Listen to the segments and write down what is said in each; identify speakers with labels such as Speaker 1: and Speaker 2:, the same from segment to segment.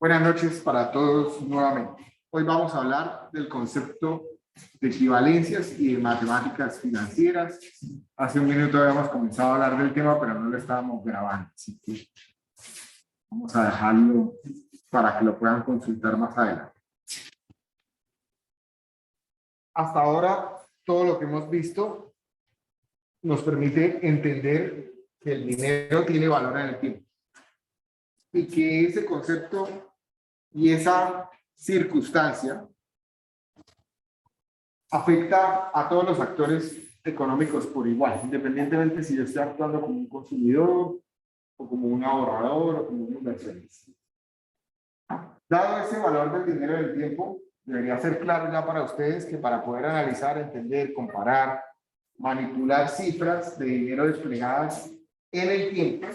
Speaker 1: Buenas noches para todos nuevamente. Hoy vamos a hablar del concepto de equivalencias y de matemáticas financieras. Hace un minuto habíamos comenzado a hablar del tema, pero no lo estábamos grabando, así que vamos a dejarlo para que lo puedan consultar más adelante. Hasta ahora, todo lo que hemos visto nos permite entender que el dinero tiene valor en el tiempo y que ese concepto y esa circunstancia afecta a todos los actores económicos por igual, independientemente si yo estoy actuando como un consumidor o como un ahorrador o como un inversionista. Dado ese valor del dinero en el tiempo, debería ser claro ya para ustedes que para poder analizar, entender, comparar, manipular cifras de dinero desplegadas en el tiempo,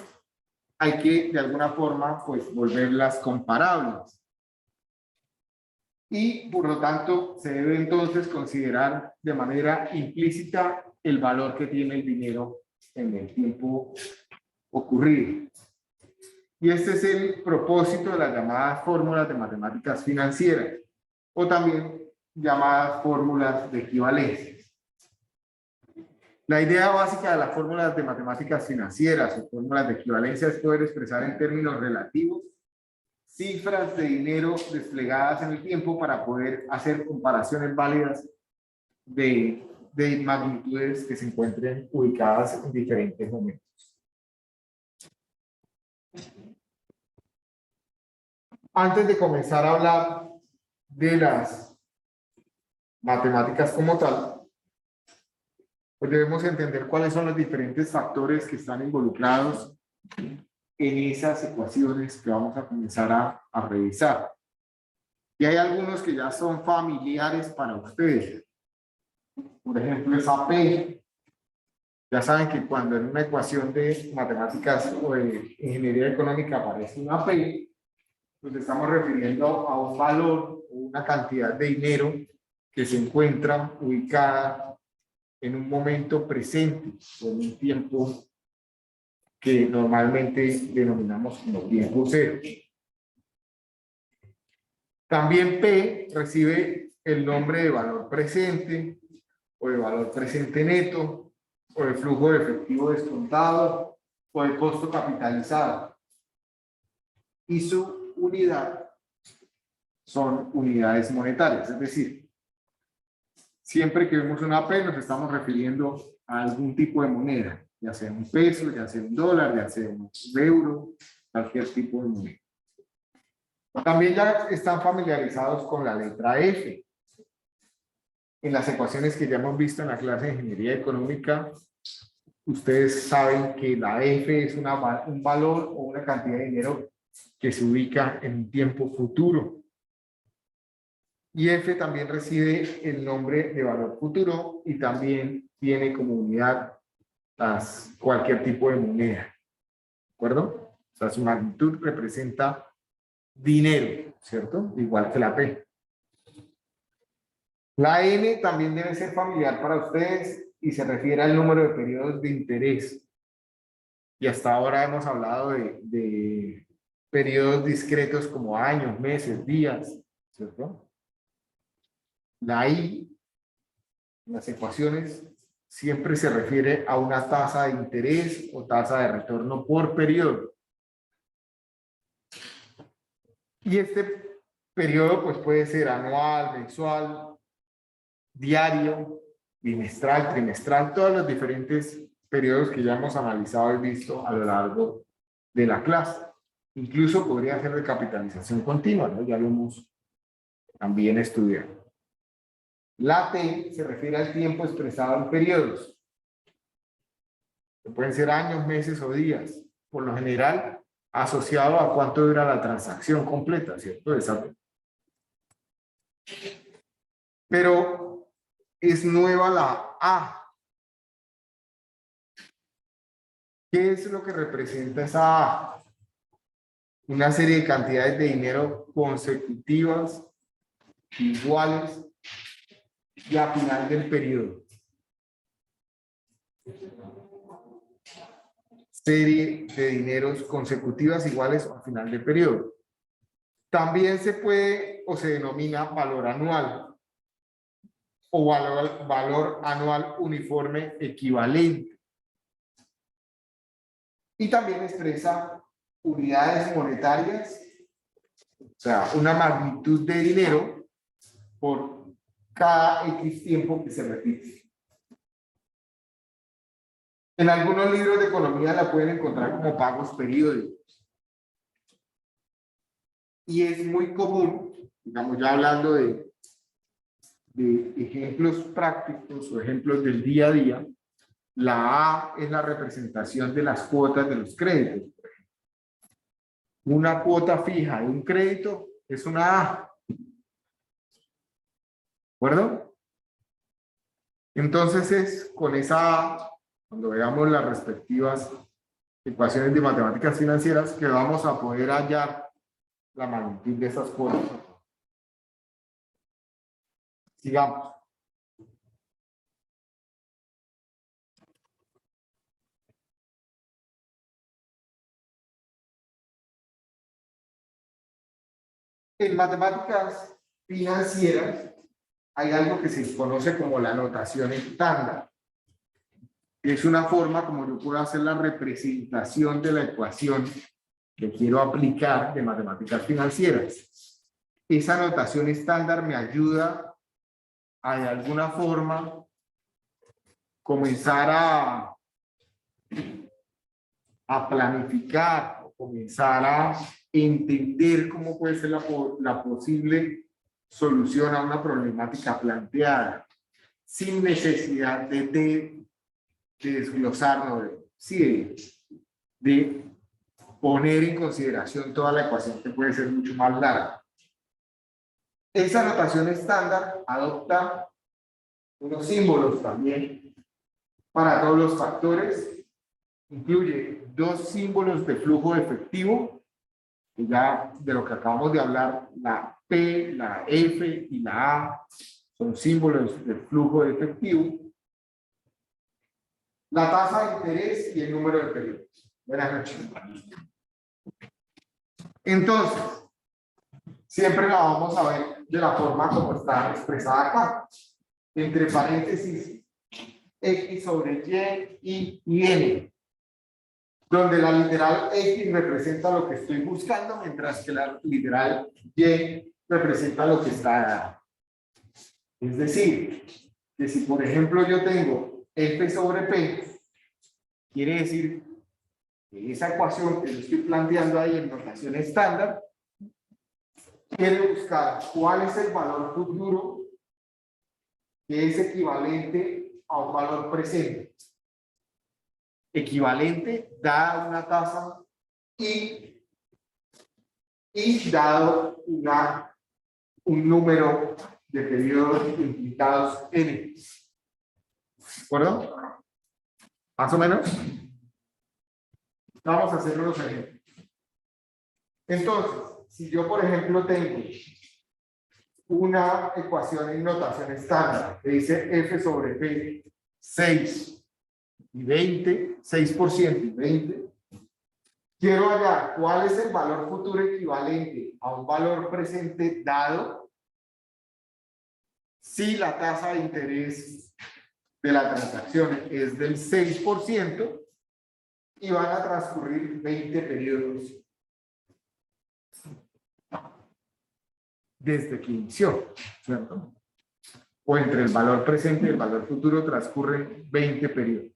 Speaker 1: hay que de alguna forma pues volverlas comparables. Y por lo tanto se debe entonces considerar de manera implícita el valor que tiene el dinero en el tiempo ocurrido. Y este es el propósito de las llamadas fórmulas de matemáticas financieras, o también llamadas fórmulas de equivalencias. La idea básica de las fórmulas de matemáticas financieras o fórmulas de equivalencia es poder expresar en términos relativos cifras de dinero desplegadas en el tiempo para poder hacer comparaciones válidas de magnitudes que se encuentren ubicadas en diferentes momentos. Antes de comenzar a hablar de las matemáticas como tal, pues debemos entender cuáles son los diferentes factores que están involucrados en esas ecuaciones que vamos a comenzar a revisar. Y hay algunos que ya son familiares para ustedes. Por ejemplo, esa P. Ya saben que cuando en una ecuación de matemáticas o de ingeniería económica aparece una P, nos estamos refiriendo a un valor o una cantidad de dinero que se encuentra ubicada en un momento presente o en un tiempo que normalmente denominamos como tiempo cero. También P recibe el nombre de valor presente o de valor presente neto o de flujo de efectivo descontado o de costo capitalizado. Y su unidad son unidades monetarias, es decir, siempre que vemos una P nos estamos refiriendo a algún tipo de moneda, ya sea un peso, ya sea un dólar, ya sea un euro, cualquier tipo de moneda. También ya están familiarizados con la letra F. En las ecuaciones que ya hemos visto en la clase de ingeniería económica, ustedes saben que la F es un valor o una cantidad de dinero que se ubica en un tiempo futuro. Y F también recibe el nombre de valor futuro y también tiene como unidad cualquier tipo de moneda. ¿De acuerdo? O sea, su magnitud representa dinero, ¿cierto? Igual que la P. La N también debe ser familiar para ustedes y se refiere al número de periodos de interés. Y hasta ahora hemos hablado de periodos discretos como años, meses, días, ¿cierto? La I, en las ecuaciones, siempre se refiere a una tasa de interés o tasa de retorno por periodo. Y este periodo pues puede ser anual, mensual, diario, bimestral, trimestral, todos los diferentes periodos que ya hemos analizado y visto a lo largo de la clase. Incluso podría ser de capitalización continua, ¿no? Ya lo hemos también estudiado. La T se refiere al tiempo expresado en periodos. Que pueden ser años, meses o días. Por lo general, asociado a cuánto dura la transacción completa, ¿cierto? Pero es nueva la A. ¿Qué es lo que representa esa A? Una serie de cantidades de dinero consecutivas, iguales, y a final del periodo. Serie de dineros consecutivas iguales a final del periodo. También se puede o se denomina valor anual o valor anual uniforme equivalente. Y también expresa unidades monetarias, o sea, una magnitud de dinero por cada X tiempo que se repite. En algunos libros de economía la pueden encontrar como pagos periódicos. Y es muy común, digamos, ya hablando de ejemplos prácticos o ejemplos del día a día, la A es la representación de las cuotas de los créditos. Una cuota fija de un crédito es una A. ¿De acuerdo? Entonces es con esa A, cuando veamos las respectivas ecuaciones de matemáticas financieras, que vamos a poder hallar la magnitud de esas cuotas. Sigamos. En matemáticas financieras hay algo que se conoce como la notación estándar. Es una forma como yo puedo hacer la representación de la ecuación que quiero aplicar de matemáticas financieras. Esa notación estándar me ayuda a de alguna forma comenzar a planificar, o comenzar a entender cómo puede ser la posible solución a una problemática planteada, sin necesidad de desglosarnos, sí, de poner en consideración toda la ecuación que puede ser mucho más larga. Esa notación estándar adopta unos símbolos también para todos los factores. Incluye dos símbolos de flujo efectivo, que ya de lo que acabamos de hablar, la P, la F y la A son símbolos de flujo de efectivo. La tasa de interés y el número de periodos. Buenas noches. Entonces, siempre la vamos a ver de la forma como está expresada acá. Entre paréntesis, X sobre Y y N. Donde la literal X representa lo que estoy buscando, mientras que la literal Y representa lo que está dado. Es decir, que si por ejemplo yo tengo F sobre P, quiere decir que esa ecuación que yo estoy planteando ahí en notación estándar, quiere buscar cuál es el valor futuro que es equivalente a un valor presente. Equivalente dada una tasa y dado un número de periodos implicados n. ¿De acuerdo? Más o menos. Vamos a hacer unos ejemplos. Entonces, si yo, por ejemplo, tengo una ecuación en notación estándar que dice F sobre P 6 y 20, 6% y 20, quiero hallar cuál es el valor futuro equivalente a un valor presente dado si la tasa de interés de la transacción es del 6% y van a transcurrir 20 periodos desde que inició, ¿cierto? O entre el valor presente y el valor futuro transcurren 20 periodos.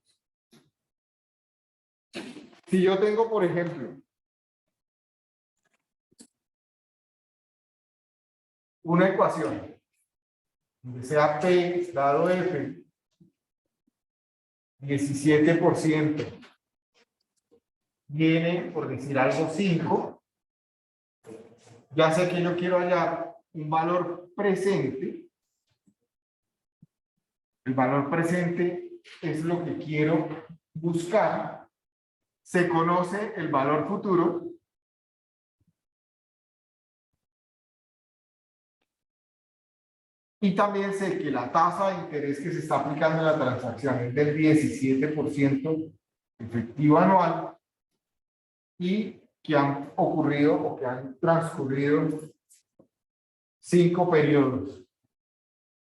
Speaker 1: Si yo tengo, por ejemplo, una ecuación donde sea P dado F 17%, viene, por decir algo, 5, ya sé que yo quiero hallar un valor presente. El valor presente es lo que quiero buscar. Se conoce el valor futuro. Y también sé que la tasa de interés que se está aplicando en la transacción es del 17% efectivo anual. Y que han ocurrido o que han transcurrido 5 periodos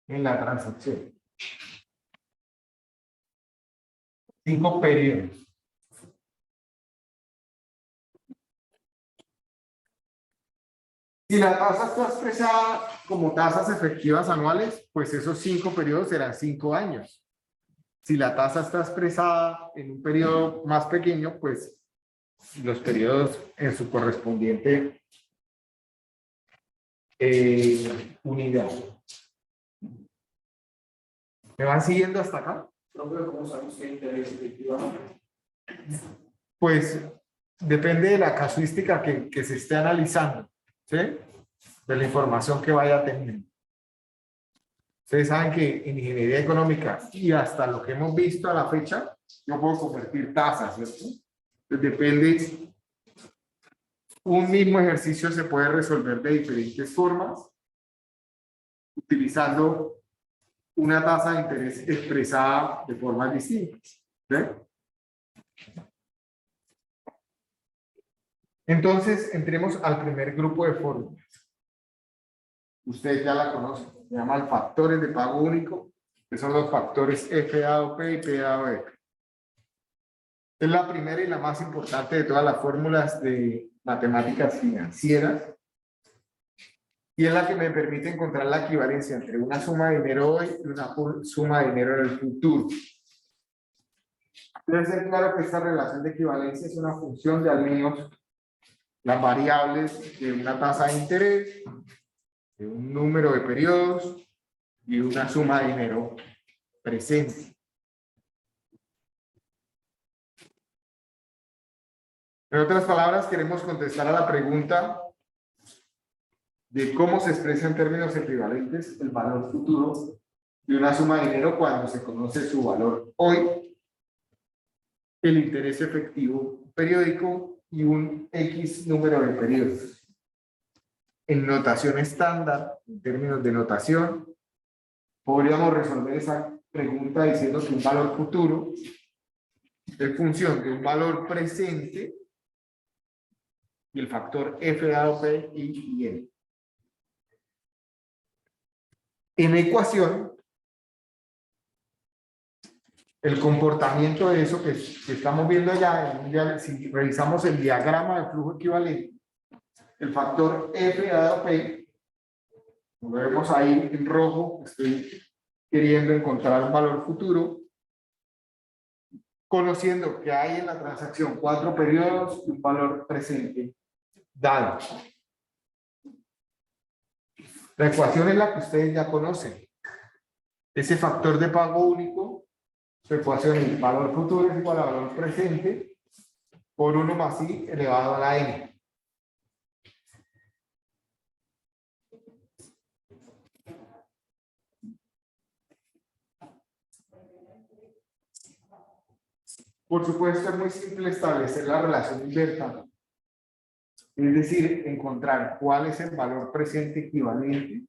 Speaker 1: en la transacción. 5 periodos. Si la tasa está expresada como tasas efectivas anuales, pues esos 5 periodos serán 5 años. Si la tasa está expresada en un periodo más pequeño, pues los periodos en su correspondiente unidad. ¿Me van siguiendo hasta acá?
Speaker 2: ¿Cómo sabemos qué interés efectivamente?
Speaker 1: Pues depende de la casuística que se esté analizando, ¿sí? De la información que vaya teniendo. Ustedes saben que en ingeniería económica y hasta lo que hemos visto a la fecha, yo puedo convertir tasas, ¿cierto? Entonces depende, un mismo ejercicio se puede resolver de diferentes formas, utilizando una tasa de interés expresada de formas distintas, ¿sí? Entonces, entremos al primer grupo de fórmulas. Ustedes ya la conocen, se llaman factores de pago único, que son los factores F dado P y P dado F. Es la primera y la más importante de todas las fórmulas de matemáticas financieras, y es la que me permite encontrar la equivalencia entre una suma de dinero hoy y una suma de dinero en el futuro. Debe ser claro que esta relación de equivalencia es una función de al menos las variables de una tasa de interés, de un número de periodos y una suma de dinero presente. En otras palabras, queremos contestar a la pregunta de cómo se expresa en términos equivalentes el valor futuro de una suma de dinero cuando se conoce su valor hoy, el interés efectivo periódico y un X número de periodos. En notación estándar, en términos de notación, podríamos resolver esa pregunta diciendo que un valor futuro es función de un valor presente y el factor F dado P, I y N. En la ecuación, el comportamiento de eso que estamos viendo allá, si revisamos el diagrama de flujo equivalente, el factor F dado P, como lo vemos ahí en rojo, estoy queriendo encontrar un valor futuro, conociendo que hay en la transacción 4 periodos y un valor presente dado. La ecuación es la que ustedes ya conocen. Ese factor de pago único, su ecuación es valor futuro es igual a valor presente por 1 más I elevado a la N. Por supuesto, es muy simple establecer la relación inversa. Es decir, encontrar cuál es el valor presente equivalente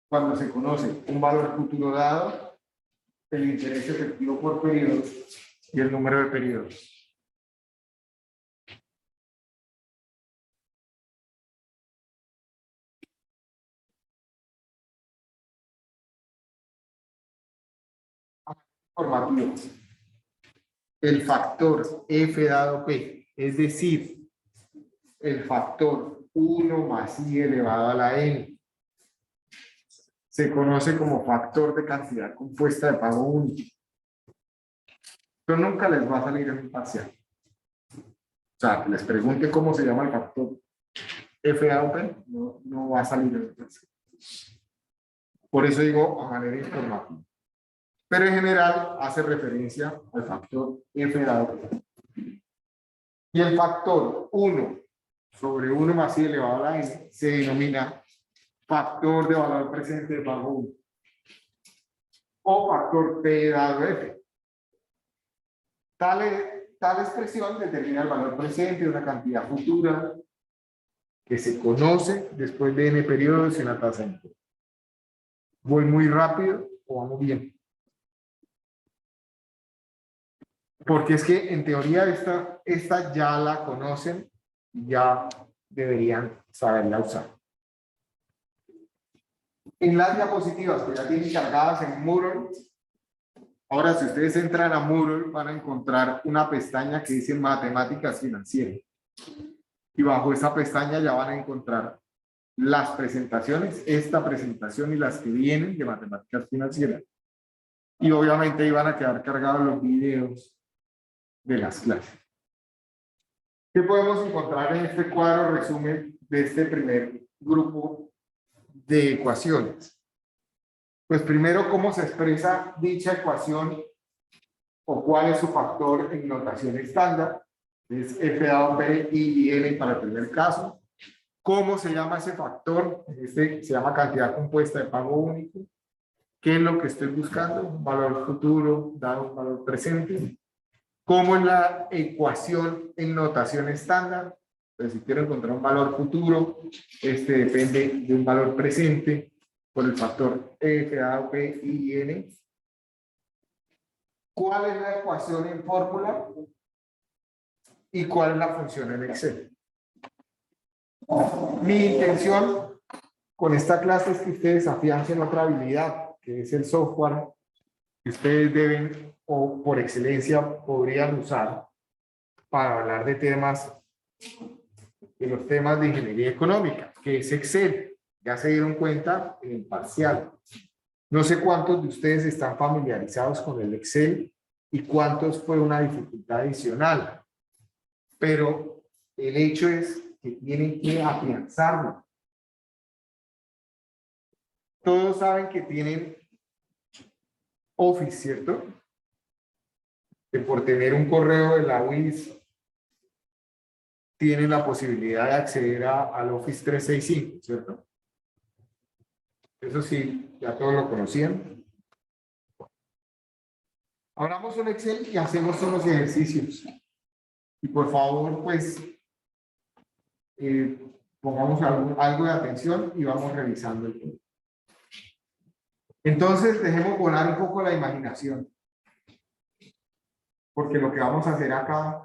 Speaker 1: cuando se conoce un valor futuro dado, el interés efectivo por periodo y el número de periodos. Formativo. El factor F dado P, es decir, el factor 1 más I elevado a la N, se conoce como factor de cantidad compuesta de pago único. Pero nunca les va a salir en un parcial. O sea, que les pregunte cómo se llama el factor F dado P, no va a salir en un parcial. Por eso digo a manera informativa. Pero en general hace referencia al factor F dado P. Y el factor 1 sobre 1 más I elevado a la N se denomina factor de valor presente de pago 1 o factor P dado F. Tal expresión determina el valor presente de una cantidad futura que se conoce después de n periodos en la tasa de interés. ¿Voy muy rápido o vamos bien? Porque es que en teoría esta ya la conocen ya deberían saberla usar. En las diapositivas que ya tienen cargadas en Moodle, ahora si ustedes entran a Moodle van a encontrar una pestaña que dice Matemáticas Financieras. Y bajo esa pestaña ya van a encontrar las presentaciones, esta presentación y las que vienen de Matemáticas Financieras. Y obviamente ahí van a quedar cargados los videos de las clases. ¿Qué podemos encontrar en este cuadro resumen de este primer grupo de ecuaciones? Pues primero, ¿cómo se expresa dicha ecuación o cuál es su factor en notación estándar? Es F dado P, I y N para el primer caso. ¿Cómo se llama ese factor? Este se llama cantidad compuesta de pago único. ¿Qué es lo que estoy buscando? Un valor futuro dado un valor presente. ¿Cómo es la ecuación en notación estándar? Pues si quiero encontrar un valor futuro, este depende de un valor presente por el factor F dado P, I y N. ¿Cuál es la ecuación en fórmula? ¿Y cuál es la función en Excel? Mi intención con esta clase es que ustedes afiancen otra habilidad, que es el software que ustedes deben o por excelencia podrían usar para hablar de temas, de los temas de ingeniería económica, que es Excel. Ya se dieron cuenta en el parcial. No sé cuántos de ustedes están familiarizados con el Excel y cuántos fue una dificultad adicional, pero el hecho es que tienen que afianzarlo. Todos saben que tienen Office, ¿cierto? Que por tener un correo de la UIS tienen la posibilidad de acceder al Office 365, ¿cierto? Eso sí, ya todos lo conocían. Abramos un Excel y hacemos unos ejercicios. Y por favor, pues, pongamos algo de atención y vamos revisando el tema. Entonces, dejemos volar un poco la imaginación. Porque lo que vamos a hacer acá,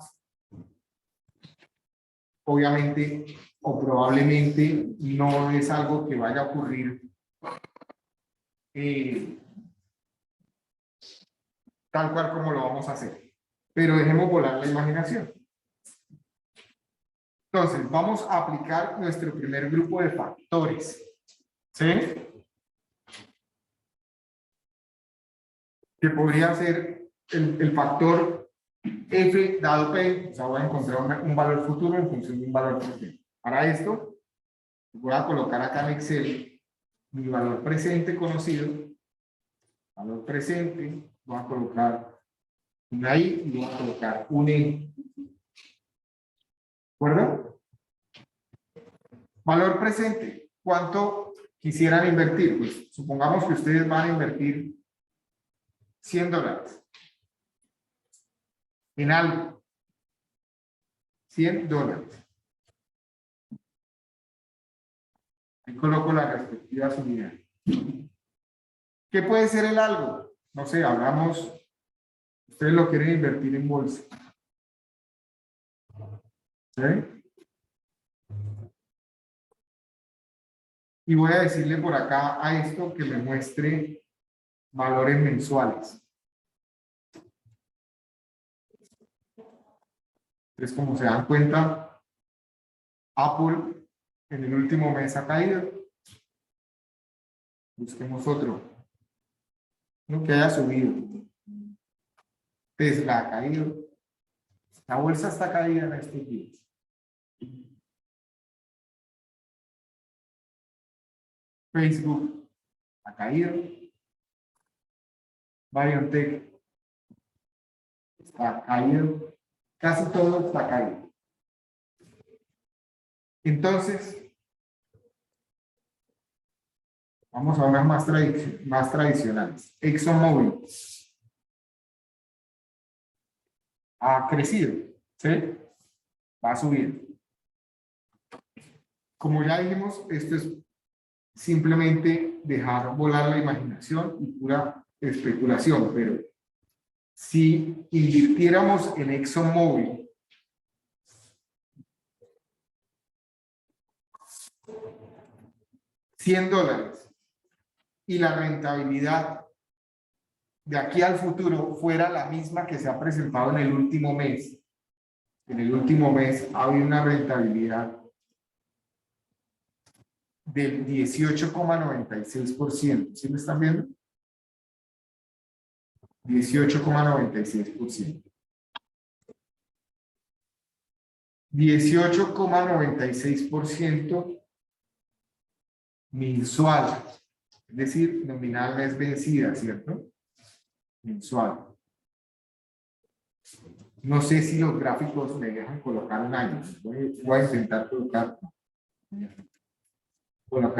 Speaker 1: obviamente, o probablemente, no es algo que vaya a ocurrir tal cual como lo vamos a hacer. Pero dejemos volar la imaginación. Entonces, vamos a aplicar nuestro primer grupo de factores. ¿Sí? Que podría ser el factor F dado P. O sea, voy a encontrar un valor futuro en función de un valor presente. Para esto, voy a colocar acá en Excel mi valor presente conocido. Valor presente. Voy a colocar una I y voy a colocar un N. ¿De acuerdo? Valor presente. ¿Cuánto quisieran invertir? Pues supongamos que ustedes van a invertir $100 en algo. $100. Ahí coloco la respectiva unidad. ¿Qué puede ser el algo? No sé, hablamos, ustedes lo quieren invertir en bolsa. ¿Sí? Y voy a decirle por acá a esto que me muestre valores mensuales. Entonces, como se dan cuenta, Apple en el último mes ha caído. Busquemos otro. Uno que haya subido. Tesla ha caído. La bolsa está caída en estos días. Facebook ha caído. BioNTech está caído. Casi todo está caído. Entonces, vamos a unas más tradicionales. ExxonMobil ha crecido, ¿sí? Va subiendo. Como ya dijimos, esto es simplemente dejar volar la imaginación y pura especulación, pero si invirtiéramos en ExxonMobil $100 y la rentabilidad de aquí al futuro fuera la misma que se ha presentado en el último mes. En el último mes ha habido una rentabilidad del 18,96%. ¿Sí me están viendo? 18,96%. 18,96% mensual. Es decir, nominal mes vencida, ¿cierto? Mensual. No sé si los gráficos me dejan colocar un año. Voy a intentar colocar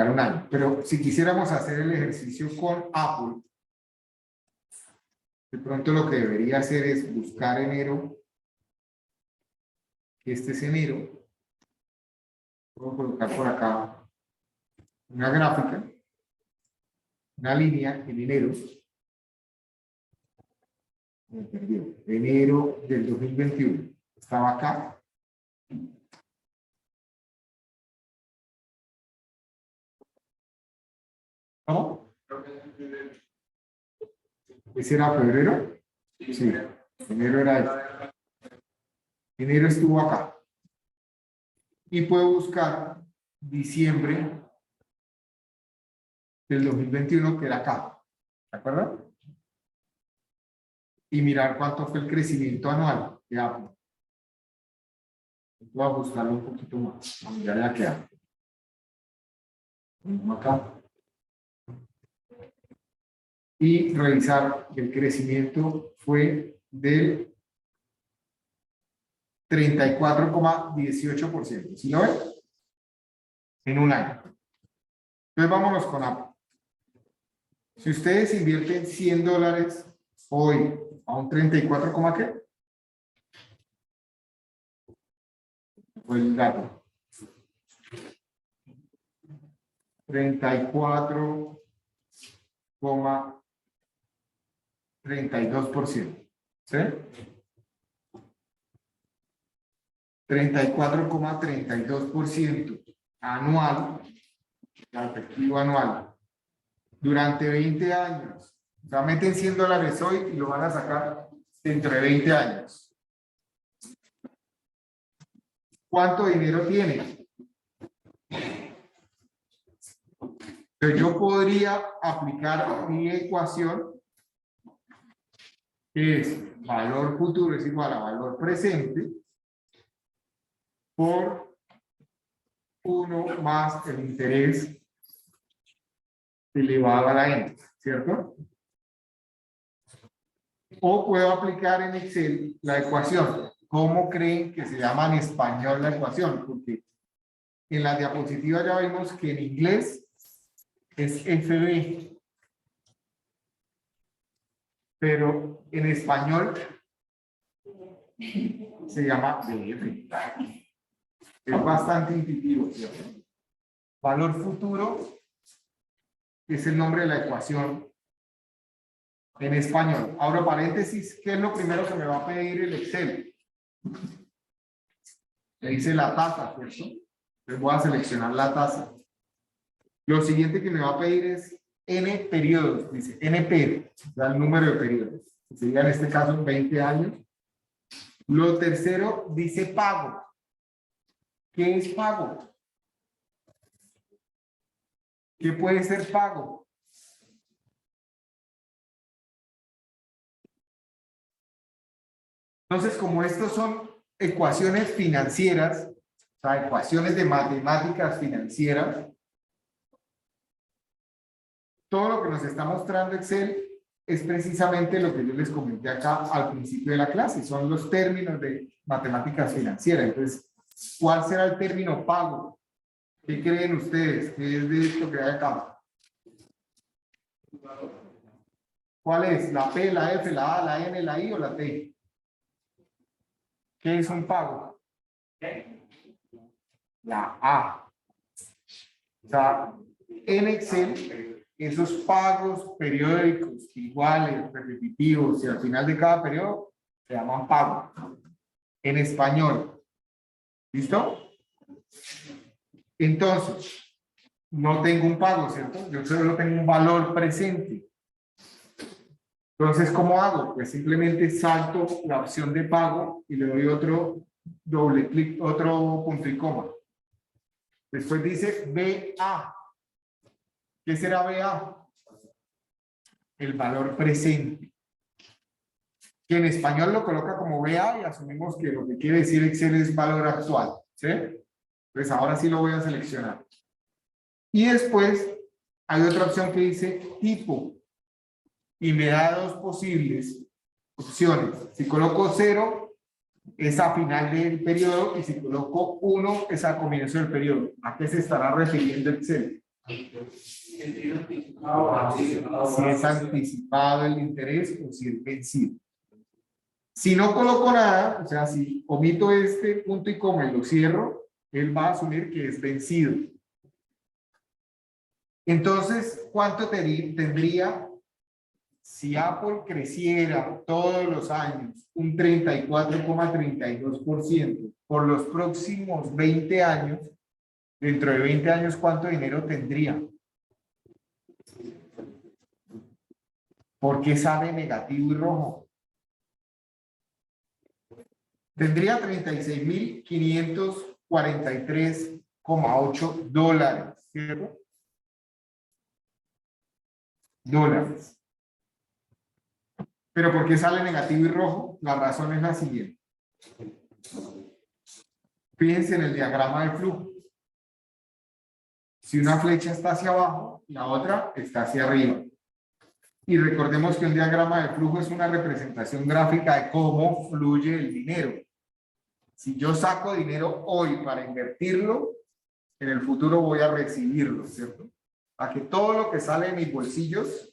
Speaker 1: un año. Pero si quisiéramos hacer el ejercicio con Apple, de pronto lo que debería hacer es buscar enero. Este es enero. Puedo colocar por acá una gráfica, una línea en enero. Me perdió. Enero del 2021. Estaba acá. ¿Cómo? ¿Ese era febrero? Sí. Enero era este. Enero estuvo acá. Y puedo buscar diciembre del 2021, que era acá. ¿De acuerdo? Y mirar cuánto fue el crecimiento anual de Apple. Voy a ajustarlo un poquito más. Ya le queda. Acá. Y revisar que el crecimiento fue del 34,18%. ¿Sí lo ven? En un año. Entonces vámonos con Apple. Si ustedes invierten $100 hoy a un 34, ¿qué? Fue el dato. 34,32%. ¿Sí? 34,32% anual, efectivo anual, durante 20 años. O sea, meten $100 hoy y lo van a sacar dentro de 20 años. ¿Cuánto dinero tiene? Entonces yo podría aplicar mi ecuación, que es valor futuro es igual a valor presente, por 1 más el interés elevado a la n, ¿cierto? O puedo aplicar en Excel la ecuación. ¿Cómo creen que se llama en español la ecuación? Porque en la diapositiva ya vimos que en inglés es FB, pero en español se llama BF. Es bastante intuitivo, ¿cierto? Valor futuro es el nombre de la ecuación en español. Abro paréntesis, ¿qué es lo primero que me va a pedir el Excel? Me dice la tasa, ¿cierto? Entonces voy a seleccionar la tasa. Lo siguiente que me va a pedir es N periodos, dice NP, da el número de periodos. Sería en este caso 20 años. Lo tercero dice pago. ¿Qué es pago? ¿Qué puede ser pago? Entonces, como estos son ecuaciones financieras, o sea, ecuaciones de matemáticas financieras, todo lo que nos está mostrando Excel es precisamente lo que yo les comenté acá al principio de la clase, son los términos de matemáticas financieras. Entonces, ¿cuál será el término pago? ¿Qué creen ustedes? ¿Qué es de esto que hay acá? ¿Cuál es? ¿La P, la F, la A, la N, la I o la T? ¿Qué es un pago? La A. O sea, en Excel, esos pagos periódicos, iguales, repetitivos y al final de cada periodo se llaman pago. En español. ¿Listo? Entonces, no tengo un pago, ¿cierto? Yo solo tengo un valor presente. Entonces, ¿cómo hago? Pues simplemente salto la opción de pago y le doy otro doble clic, otro punto y coma. Después dice BA. ¿Qué será BA? El valor presente. Que en español lo coloca como BA y asumimos que lo que quiere decir Excel es valor actual. ¿Sí? Pues ahora sí lo voy a seleccionar. Y después hay otra opción que dice tipo. Y me da dos posibles opciones. Si coloco 0, es a final del periodo, y si coloco 1, es a comienzo del periodo. ¿A qué se estará refiriendo Excel? Si es anticipado el interés o si es vencido. Si no coloco nada, o sea, si omito este punto y coma y lo cierro, él va a asumir que es vencido. Entonces, ¿cuánto tendría si Apple creciera todos los años un 34,32% por los próximos 20 años? Dentro de 20 años, ¿cuánto dinero tendría? ¿Por qué sale negativo y rojo? Tendría $36,543,8, ¿cierto? Dólares. ¿Pero por qué sale negativo y rojo? La razón es la siguiente. Fíjense en el diagrama de flujo. Si una flecha está hacia abajo, la otra está hacia arriba. Y recordemos que un diagrama de flujo es una representación gráfica de cómo fluye el dinero. Si yo saco dinero hoy para invertirlo, en el futuro voy a recibirlo, ¿cierto? A que todo lo que sale de mis bolsillos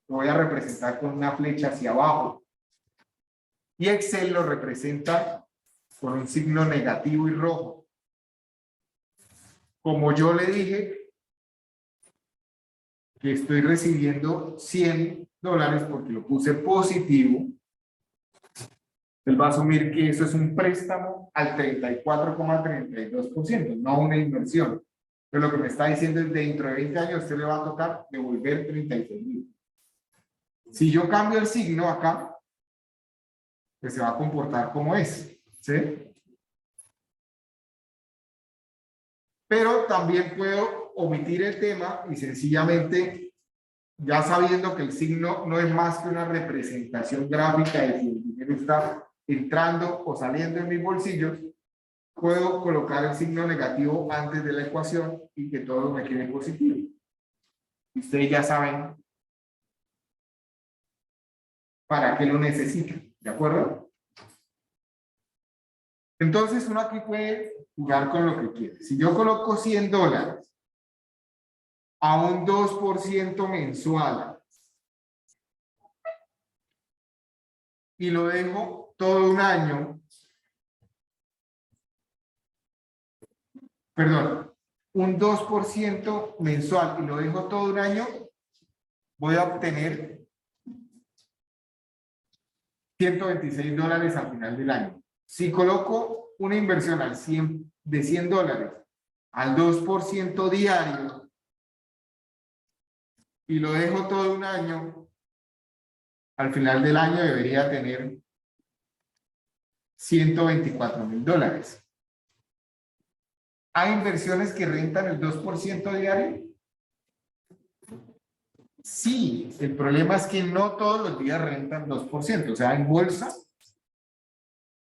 Speaker 1: lo voy a representar con una flecha hacia abajo. Y Excel lo representa con un signo negativo y rojo. Como yo le dije que estoy recibiendo $100 porque lo puse positivo, él va a asumir que eso es un préstamo al 34,32%, no una inversión. Pero lo que me está diciendo es dentro de 20 años usted le va a tocar devolver 36,000. Si yo cambio el signo acá, pues se va a comportar como es, ¿sí? Pero también puedo omitir el tema y sencillamente, ya sabiendo que el signo no es más que una representación gráfica de si el dinero está entrando o saliendo en mis bolsillos, puedo colocar el signo negativo antes de la ecuación y que todo me quede positivo. Ustedes ya saben para qué lo necesitan, ¿de acuerdo? Entonces uno aquí puede jugar con lo que quiere. Si yo coloco $100 a un 2% mensual y lo dejo todo un año, perdón, un 2% mensual y lo dejo todo un año, voy a obtener $126 al final del año. Si coloco una inversión de $100 al 2% diario y lo dejo todo un año, al final del año debería tener $124,000. ¿Hay inversiones que rentan el 2% diario? Sí, el problema es que no todos los días rentan 2%. O sea,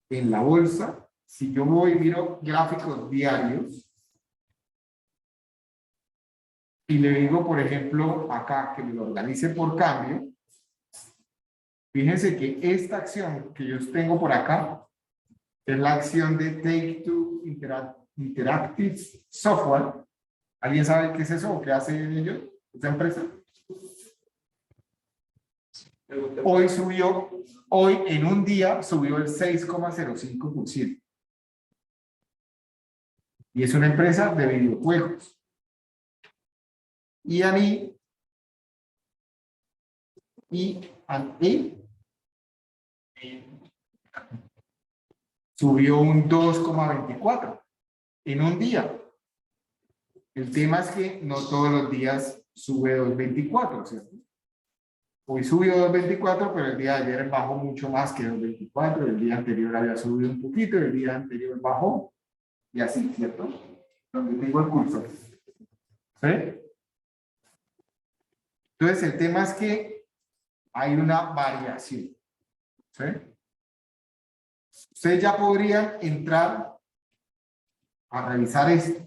Speaker 1: en la bolsa, si yo voy y miro gráficos diarios y le digo, por ejemplo, acá que me lo organice por cambio, fíjense que esta acción que yo tengo por acá es la acción de Take-Two Interactive Software. ¿Alguien sabe qué es eso o qué hacen ellos, esta empresa? Hoy en un día subió el 6,05%. Y es una empresa de videojuegos. Y subió un 2,24 en un día. El tema es que no todos los días sube 2.24, ¿cierto? Hoy subió 2.24, pero el día de ayer bajó mucho más que 2.24, el día anterior había subido un poquito, el día anterior bajó, y así, ¿cierto? Donde tengo el curso. ¿Sí? Entonces, el tema es que hay una variación. ¿Sí? Ustedes ya podrían entrar a revisar esto.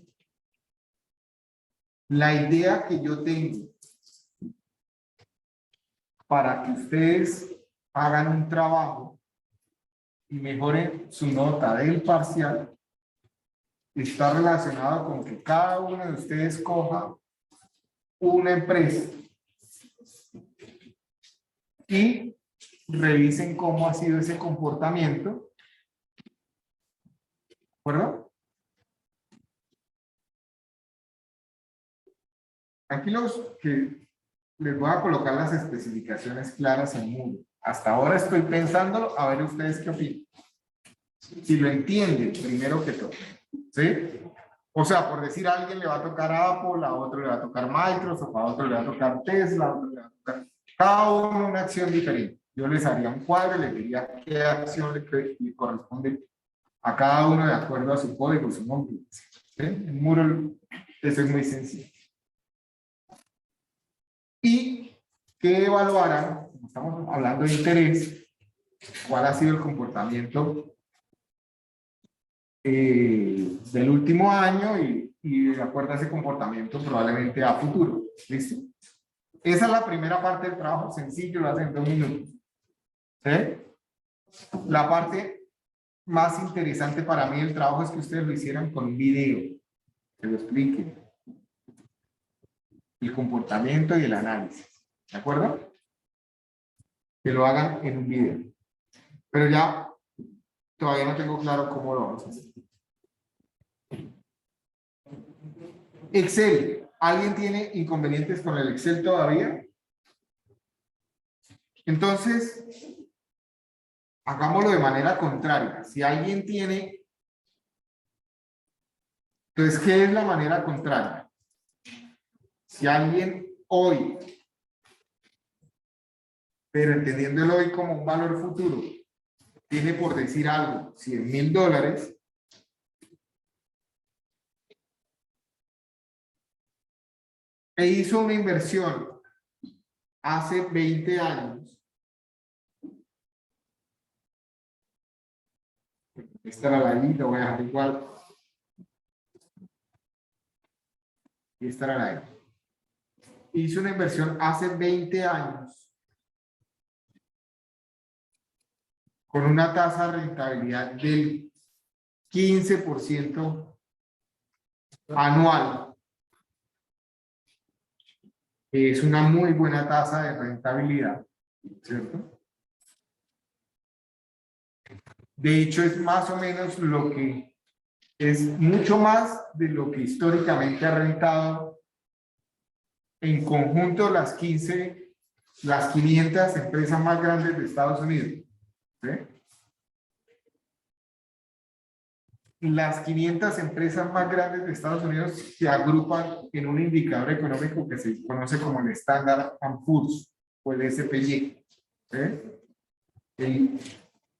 Speaker 1: La idea que yo tengo para que ustedes hagan un trabajo y mejoren su nota del parcial está relacionado con que cada uno de ustedes coja una empresa y revisen cómo ha sido ese comportamiento. ¿De acuerdo? Tranquilos que les voy a colocar las especificaciones claras en Moodle. Hasta ahora estoy pensándolo, a ver ustedes qué opinan. Si lo entienden, primero que todo. ¿Sí? O sea, por decir a alguien le va a tocar Apple, a otro le va a tocar Microsoft, a otro le va a tocar Tesla, a otro le va a tocar cada uno una acción diferente. Yo les haría un cuadro, les diría qué acción le corresponde a cada uno de acuerdo a su código, su nombre. ¿Sí? En Moodle eso es muy sencillo. Y que evaluarán, como estamos hablando de interés, cuál ha sido el comportamiento del último año y de acuerdo a ese comportamiento probablemente a futuro. ¿Listo? Esa es la primera parte del trabajo, sencillo, lo hacen en 2 minutos. ¿Sí? La parte más interesante para mí del trabajo es que ustedes lo hicieran con un video, que lo expliquen. El comportamiento y el análisis. ¿De acuerdo? Que lo hagan en un video. Pero ya todavía no tengo claro cómo lo vamos a hacer. Excel. ¿Alguien tiene inconvenientes con el Excel todavía? Entonces, hagámoslo de manera contraria. Si alguien tiene... Entonces, ¿qué es la manera contraria? Si alguien hoy, pero entendiendo el hoy como un valor futuro, tiene por decir algo, $100,000, e hizo una inversión hace 20 años, esta era la I, lo voy a dejar igual, y esta era la I. Hizo una inversión hace 20 años con una tasa de rentabilidad del 15% anual. Es una muy buena tasa de rentabilidad, ¿cierto? De hecho, es más o menos lo que es mucho más de lo que históricamente ha rentado en conjunto las 500 empresas más grandes de Estados Unidos. ¿Sí? Las 500 empresas más grandes de Estados Unidos se agrupan en un indicador económico que se conoce como el Standard & Poor's o el SPY.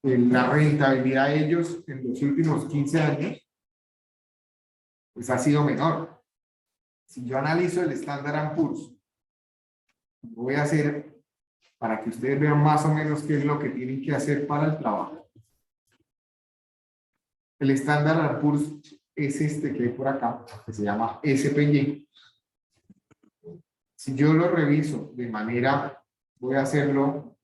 Speaker 1: La rentabilidad de ellos en los últimos 15 años pues ha sido menor. Si yo analizo el Standard & Poor's, lo voy a hacer para que ustedes vean más o menos qué es lo que tienen que hacer para el trabajo. El Standard & Poor's es este que hay por acá, que se llama SPY. Si yo lo reviso de manera, voy a hacerlo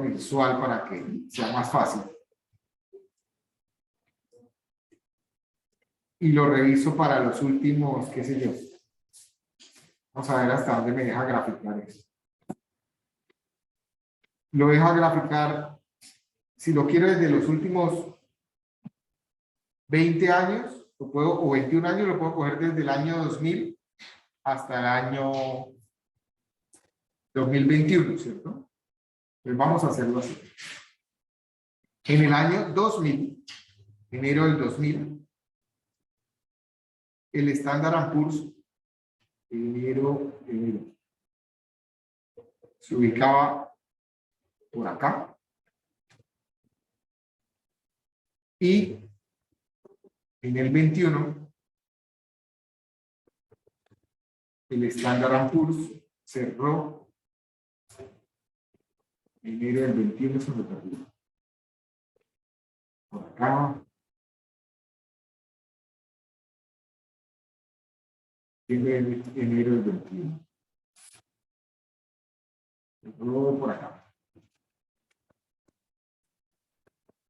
Speaker 1: mensual para que sea más fácil. Y lo reviso para los últimos, qué sé yo. Vamos a ver hasta dónde me deja graficar esto. Lo deja graficar, si lo quiero desde los últimos 20 años, o 21 años, lo puedo coger desde el año 2000 hasta el año 2021, ¿cierto? Pues vamos a hacerlo así. En el año 2000, enero del 2000, el Standard & Poor's, enero, se ubicaba por acá. Y en el 21, el Standard & Poor's cerró enero del 21 sobre arriba. Por acá. Enero del 21. Cerró por acá.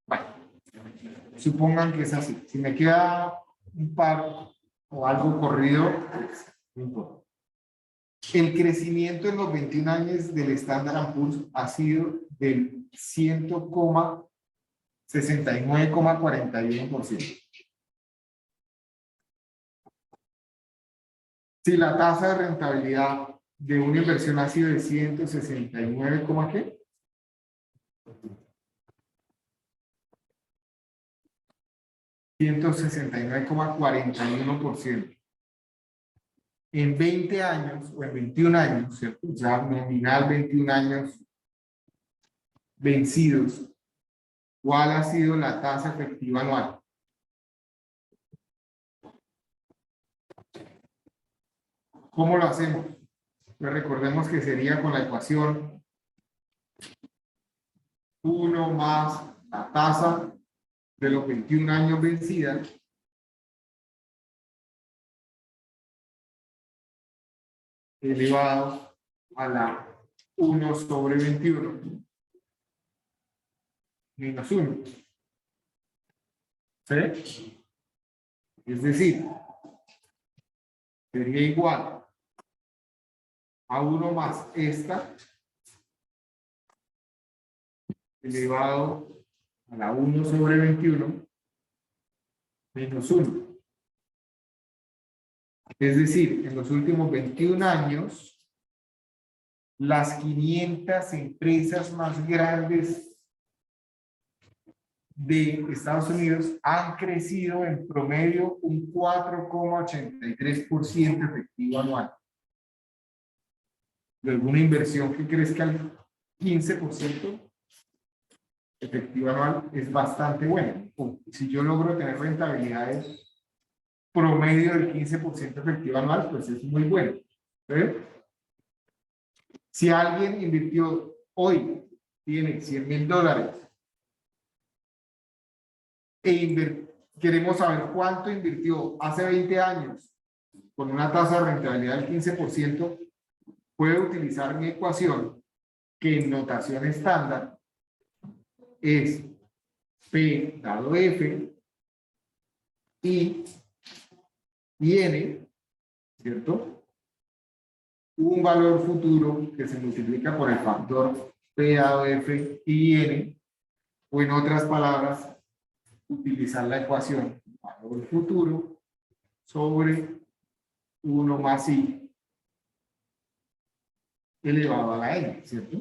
Speaker 1: Bueno, supongan que es así. Si me queda un par o algo corrido, pues no importa. El crecimiento en los 21 años del Standard & Poor's ha sido del 100,69,41%. Si la tasa de rentabilidad de una inversión ha sido de 169, ¿qué? $169,41%. En 20 años o en 21 años, ¿cierto? Ya nominal 21 años vencidos, ¿cuál ha sido la tasa efectiva anual? ¿Cómo lo hacemos? Pues recordemos que sería con la ecuación 1 más la tasa de los 21 años vencidas elevado a la 1 sobre 21 menos 1. ¿Sí? Es decir, sería igual a 1 más esta elevado a la 1 sobre 21 menos 1. Es decir, en los últimos 21 años, las 500 empresas más grandes de Estados Unidos han crecido en promedio un 4,83% efectivo anual. De alguna inversión que crezca al 15% efectivo anual es bastante buena. Si yo logro tener rentabilidades promedio del 15% efectivo anual, pues es muy bueno. ¿Sí? Si alguien invirtió hoy, tiene $100,000 queremos saber cuánto invirtió hace 20 años con una tasa de rentabilidad del 15%, puede utilizar mi ecuación que en notación estándar es P dado F y N, ¿cierto? Un valor futuro que se multiplica por el factor P dado F y N, o en otras palabras, utilizar la ecuación valor futuro sobre 1 más I elevado a la N, ¿cierto?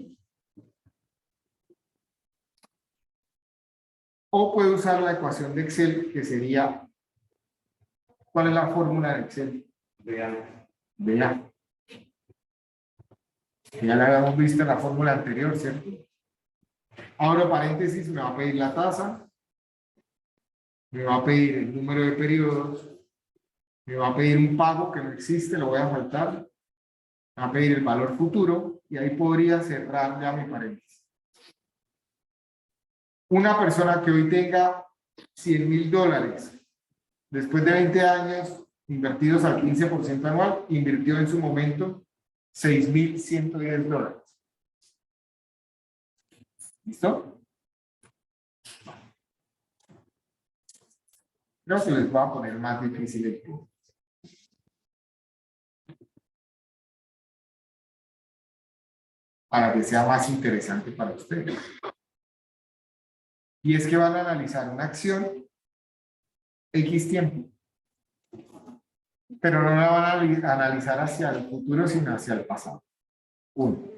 Speaker 1: O puede usar la ecuación de Excel que sería, ¿cuál es la fórmula de Excel? BA. Ya la habíamos visto en la fórmula anterior, ¿cierto? Ahora paréntesis, me va a pedir la tasa, me va a pedir el número de periodos, me va a pedir un pago que no existe, lo voy a faltar, me va a pedir el valor futuro y ahí podría cerrar ya mi paréntesis. Una persona que hoy tenga $100,000 después de 20 años invertidos al 15% anual, invirtió en su momento $6,110. ¿Listo? Creo que les voy a poner más difícil el punto. Para que sea más interesante para ustedes. Y es que van a analizar una acción X tiempo. Pero no la van a analizar hacia el futuro, sino hacia el pasado. 1.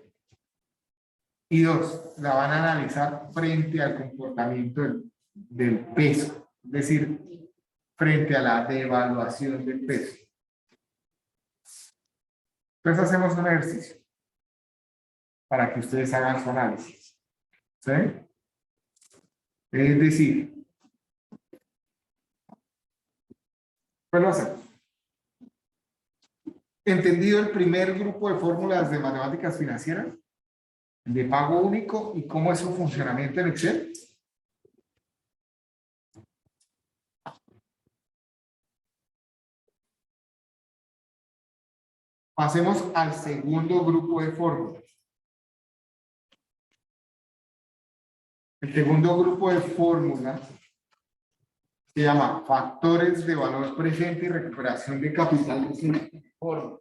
Speaker 1: Y 2, la van a analizar frente al comportamiento del peso. Es decir, frente a la devaluación del peso. Entonces hacemos un ejercicio para que ustedes hagan su análisis. ¿Sí? Es decir, pues lo hacemos. ¿Entendido el primer grupo de fórmulas de matemáticas financieras? De pago único y cómo es su funcionamiento en Excel. Pasemos al segundo grupo de fórmulas. El segundo grupo de fórmulas se llama factores de valor presente y recuperación de capital de fórmula,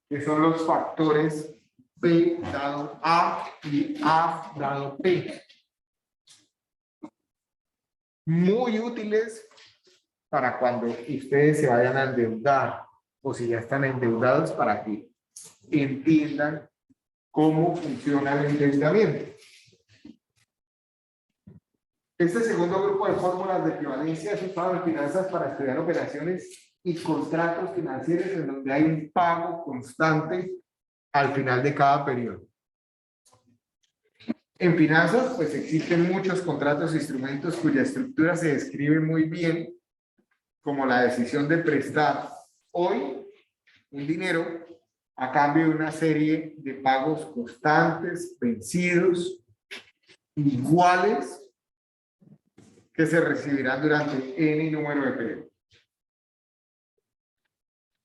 Speaker 1: que son los factores P dado A y A dado P. Muy útiles para cuando ustedes se vayan a endeudar o si ya están endeudados para que entiendan cómo funciona el endeudamiento. Este segundo grupo de fórmulas de equivalencia es usado en finanzas para estudiar operaciones y contratos financieros en donde hay un pago constante al final de cada periodo. En finanzas, pues existen muchos contratos e instrumentos cuya estructura se describe muy bien, como la decisión de prestar hoy un dinero a cambio de una serie de pagos constantes, vencidos, iguales, que se recibirán durante N número de periodos.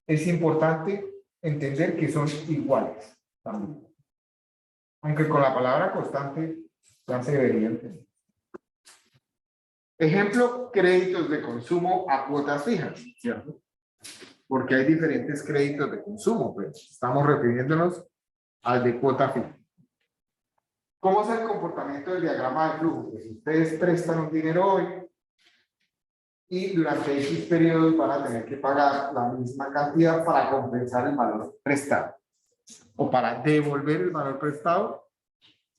Speaker 1: Es importante entender que son iguales también. Aunque con la palabra constante ya se debería entender. Ejemplo, créditos de consumo a cuotas fijas, ¿cierto? Porque hay diferentes créditos de consumo, pues estamos refiriéndonos al de cuota fija. ¿Cómo es el comportamiento del diagrama de flujo? Pues ustedes prestan un dinero hoy y durante X periodos van a tener que pagar la misma cantidad para compensar el valor prestado o para devolver el valor prestado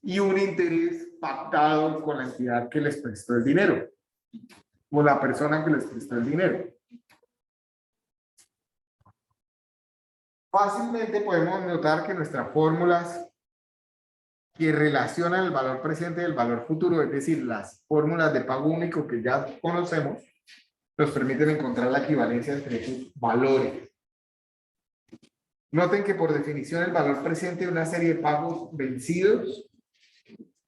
Speaker 1: y un interés pactado con la entidad que les prestó el dinero o la persona que les prestó el dinero. Fácilmente podemos notar que nuestras fórmulas que relacionan el valor presente y el valor futuro, es decir, las fórmulas de pago único que ya conocemos, nos permiten encontrar la equivalencia entre esos valores. Noten que por definición el valor presente de una serie de pagos vencidos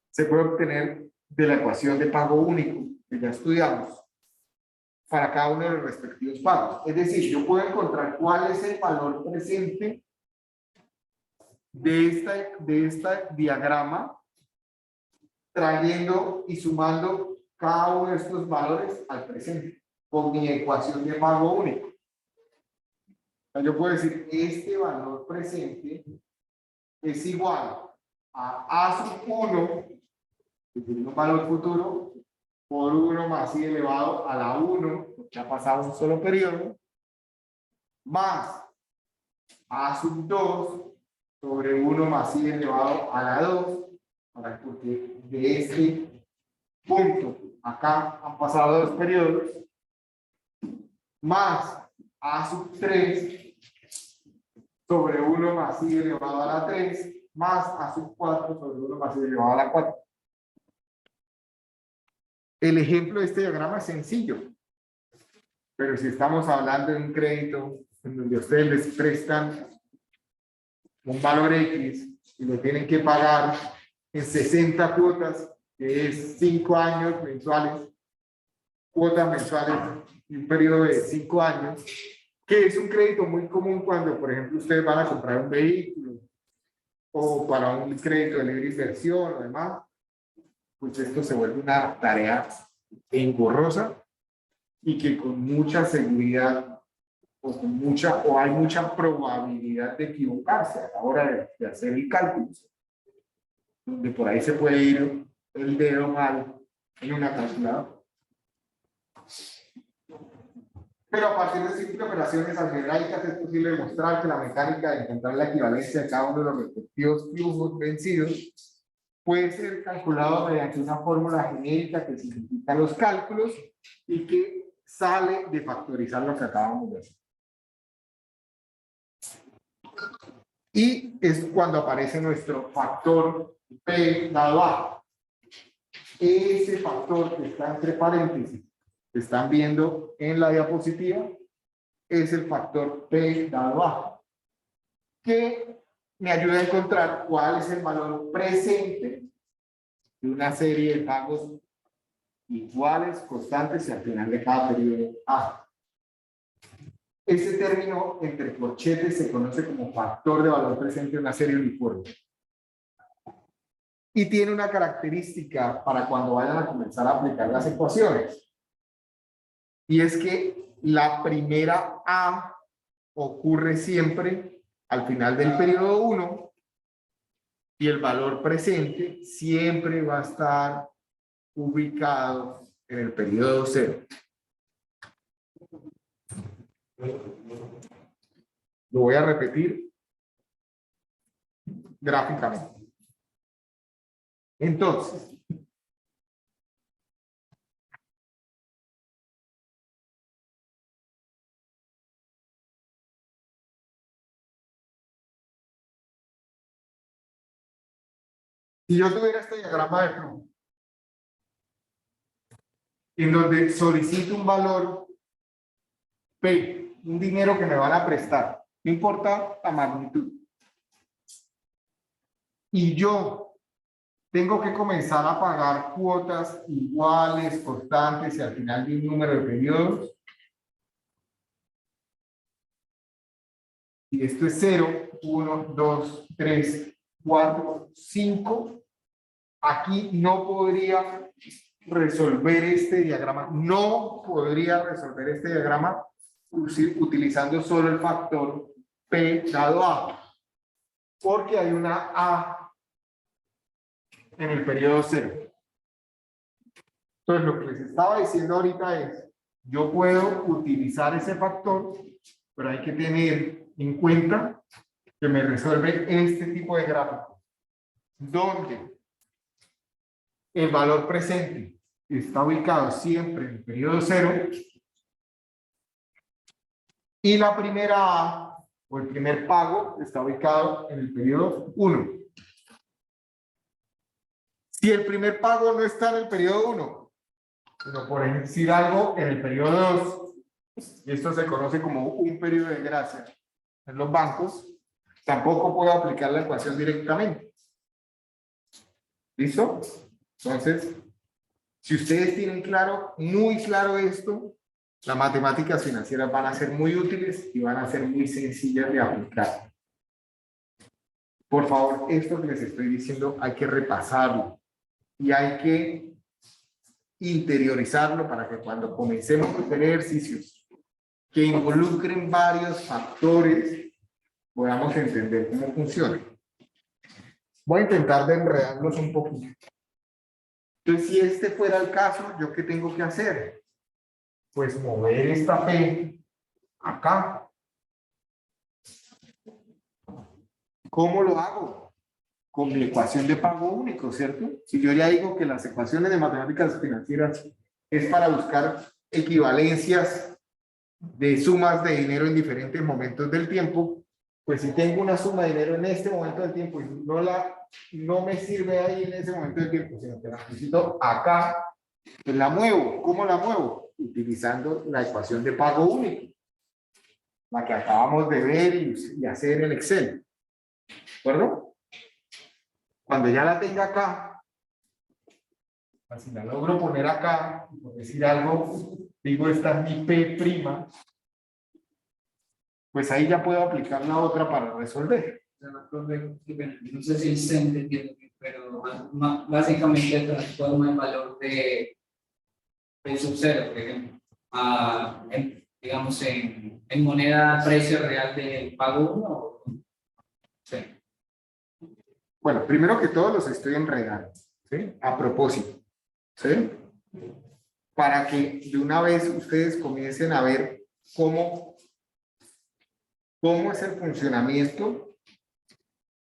Speaker 1: se puede obtener de la ecuación de pago único que ya estudiamos para cada uno de los respectivos pagos. Es decir, yo puedo encontrar cuál es el valor presente de esta diagrama trayendo y sumando cada uno de estos valores al presente con mi ecuación de pago único. Yo puedo decir, este valor presente es igual a sub 1, que tiene un valor futuro, por 1 más i elevado a la 1, porque ha pasado un solo periodo, más a sub 2 sobre 1 más i elevado a la 2, porque de este punto acá han pasado 2 periodos, más a sub 3 sobre 1 más i elevado a la 3, más a sub 4 sobre 1 más i elevado a la 4. El ejemplo de este diagrama es sencillo, pero si estamos hablando de un crédito en donde ustedes les prestan un valor X y lo tienen que pagar en 60 cuotas, que es 5 años mensuales, cuotas mensuales y un periodo de 5 años, que es un crédito muy común cuando, por ejemplo, ustedes van a comprar un vehículo o para un crédito de libre inversión o demás, pues esto se vuelve una tarea engorrosa y que con mucha seguridad o hay mucha probabilidad de equivocarse a la hora de hacer el cálculo, donde por ahí se puede ir el dedo mal en una calculadora. Pero a partir de simples operaciones algebraicas es posible demostrar que la mecánica de encontrar la equivalencia de cada uno de los respectivos flujos vencidos puede ser calculado mediante una fórmula genérica que simplifica los cálculos y que sale de factorizar lo que acabamos de hacer. Y es cuando aparece nuestro factor P dado A. Ese factor que está entre paréntesis, que están viendo en la diapositiva, es el factor P dado A, que me ayuda a encontrar cuál es el valor presente de una serie de pagos iguales, constantes y al final de cada periodo A. Ese término entre corchetes se conoce como factor de valor presente de una serie uniforme. Y tiene una característica para cuando vayan a comenzar a aplicar las ecuaciones. Y es que la primera A ocurre siempre al final del periodo 1 y el valor presente siempre va a estar ubicado en el periodo 0. Lo voy a repetir gráficamente. Entonces, si yo tuviera este diagrama de flujo, en donde solicito un valor P, un dinero que me van a prestar, no importa la magnitud, y yo tengo que comenzar a pagar cuotas iguales, constantes y al final de un número de periodos. Y esto es 0, 1, 2, 3, 4, 5. Aquí no podría resolver este diagrama. No podría resolver este diagrama utilizando solo el factor P dado A. Porque hay una A en el periodo 0. Entonces, lo que les estaba diciendo ahorita es, yo puedo utilizar ese factor, pero hay que tener en cuenta que me resuelve este tipo de gráfico, donde el valor presente está ubicado siempre en el periodo 0 y la primera A o el primer pago está ubicado en el periodo 1. Si el primer pago no está en el periodo 1, pero por decir algo, en el periodo 2, y esto se conoce como un periodo de gracia en los bancos, tampoco puedo aplicar la ecuación directamente. ¿Listo? Entonces, si ustedes tienen claro, muy claro esto, las matemáticas financieras van a ser muy útiles y van a ser muy sencillas de aplicar. Por favor, esto que les estoy diciendo hay que repasarlo y hay que interiorizarlo para que cuando comencemos a tener ejercicios que involucren varios factores, podamos entender cómo funciona. Voy a intentar de enredarlos un poquito. Entonces, si este fuera el caso, ¿yo qué tengo que hacer? Pues mover esta P acá. ¿Cómo lo hago? Con mi ecuación de pago único, ¿cierto? Si yo ya digo que las ecuaciones de matemáticas financieras es para buscar equivalencias de sumas de dinero en diferentes momentos del tiempo, pues si tengo una suma de dinero en este momento del tiempo y no me sirve ahí en ese momento del tiempo, sino que la necesito acá, pues la muevo. ¿Cómo la muevo? Utilizando la ecuación de pago único, la que acabamos de ver y hacer en Excel. ¿De acuerdo? Cuando ya la tenga acá, si la logro poner acá, por decir algo, digo esta es mi P', pues ahí ya puedo aplicar la otra para resolver.
Speaker 2: No sé si se entiende, pero básicamente transforma el valor de sub 0, por ejemplo, digamos en moneda precio real del pago 1. Sí.
Speaker 1: Bueno, primero que todo los estoy enredando, ¿sí? A propósito, ¿sí? Para que de una vez ustedes comiencen a ver cómo es el funcionamiento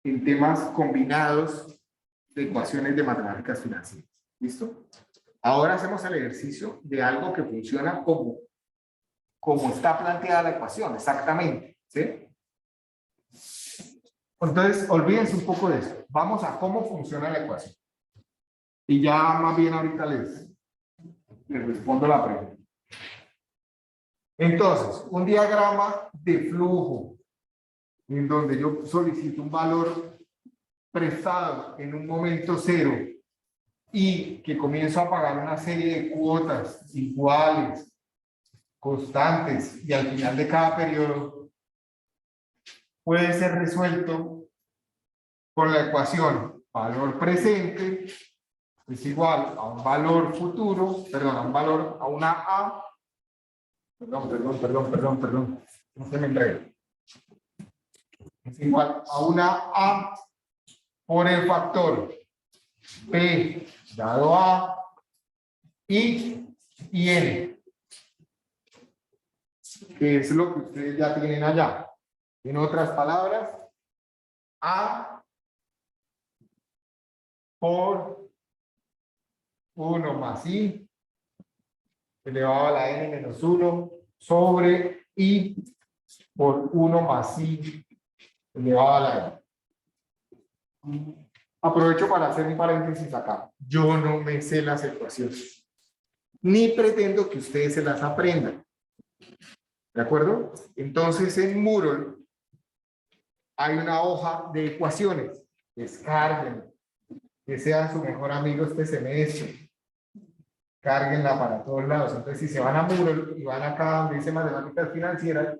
Speaker 1: en temas combinados de ecuaciones de matemáticas financieras. ¿Listo? Ahora hacemos el ejercicio de algo que funciona como como está planteada la ecuación, exactamente, ¿sí? Entonces, olvídense un poco de eso. Vamos a cómo funciona la ecuación. Y ya más bien ahorita les respondo la pregunta. Entonces, un diagrama de flujo en donde yo solicito un valor prestado en un momento cero y que comienzo a pagar una serie de cuotas iguales, constantes, y al final de cada periodo puede ser resuelto con la ecuación valor presente es igual a un valor futuro, perdón, a un valor, a una A, perdón, no se me enrede. Es igual a una A por el factor P dado A y N, que es lo que ustedes ya tienen allá. En otras palabras, A por 1 más I elevado a la N menos 1 sobre I por 1 más I elevado a la N. Aprovecho para hacer un paréntesis acá. Yo no me sé las ecuaciones, ni pretendo que ustedes se las aprendan. ¿De acuerdo? Entonces en Moodle hay una hoja de ecuaciones. Descarguen, que sean su mejor amigo este semestre. Cárguenla para todos lados. Entonces, si se van a Moodle y van acá donde dice matemáticas financieras,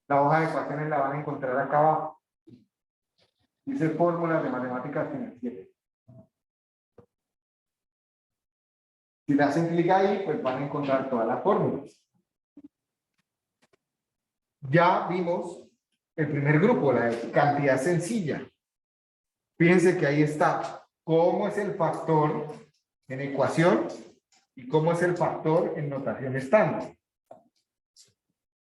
Speaker 1: la hoja de ecuaciones la van a encontrar acá abajo. Dice fórmulas de matemáticas financieras. Si le hacen clic ahí, pues van a encontrar todas las fórmulas. Ya vimos el primer grupo, la de cantidad sencilla. Fíjense que ahí está cómo es el factor en ecuación y cómo es el factor en notación estándar.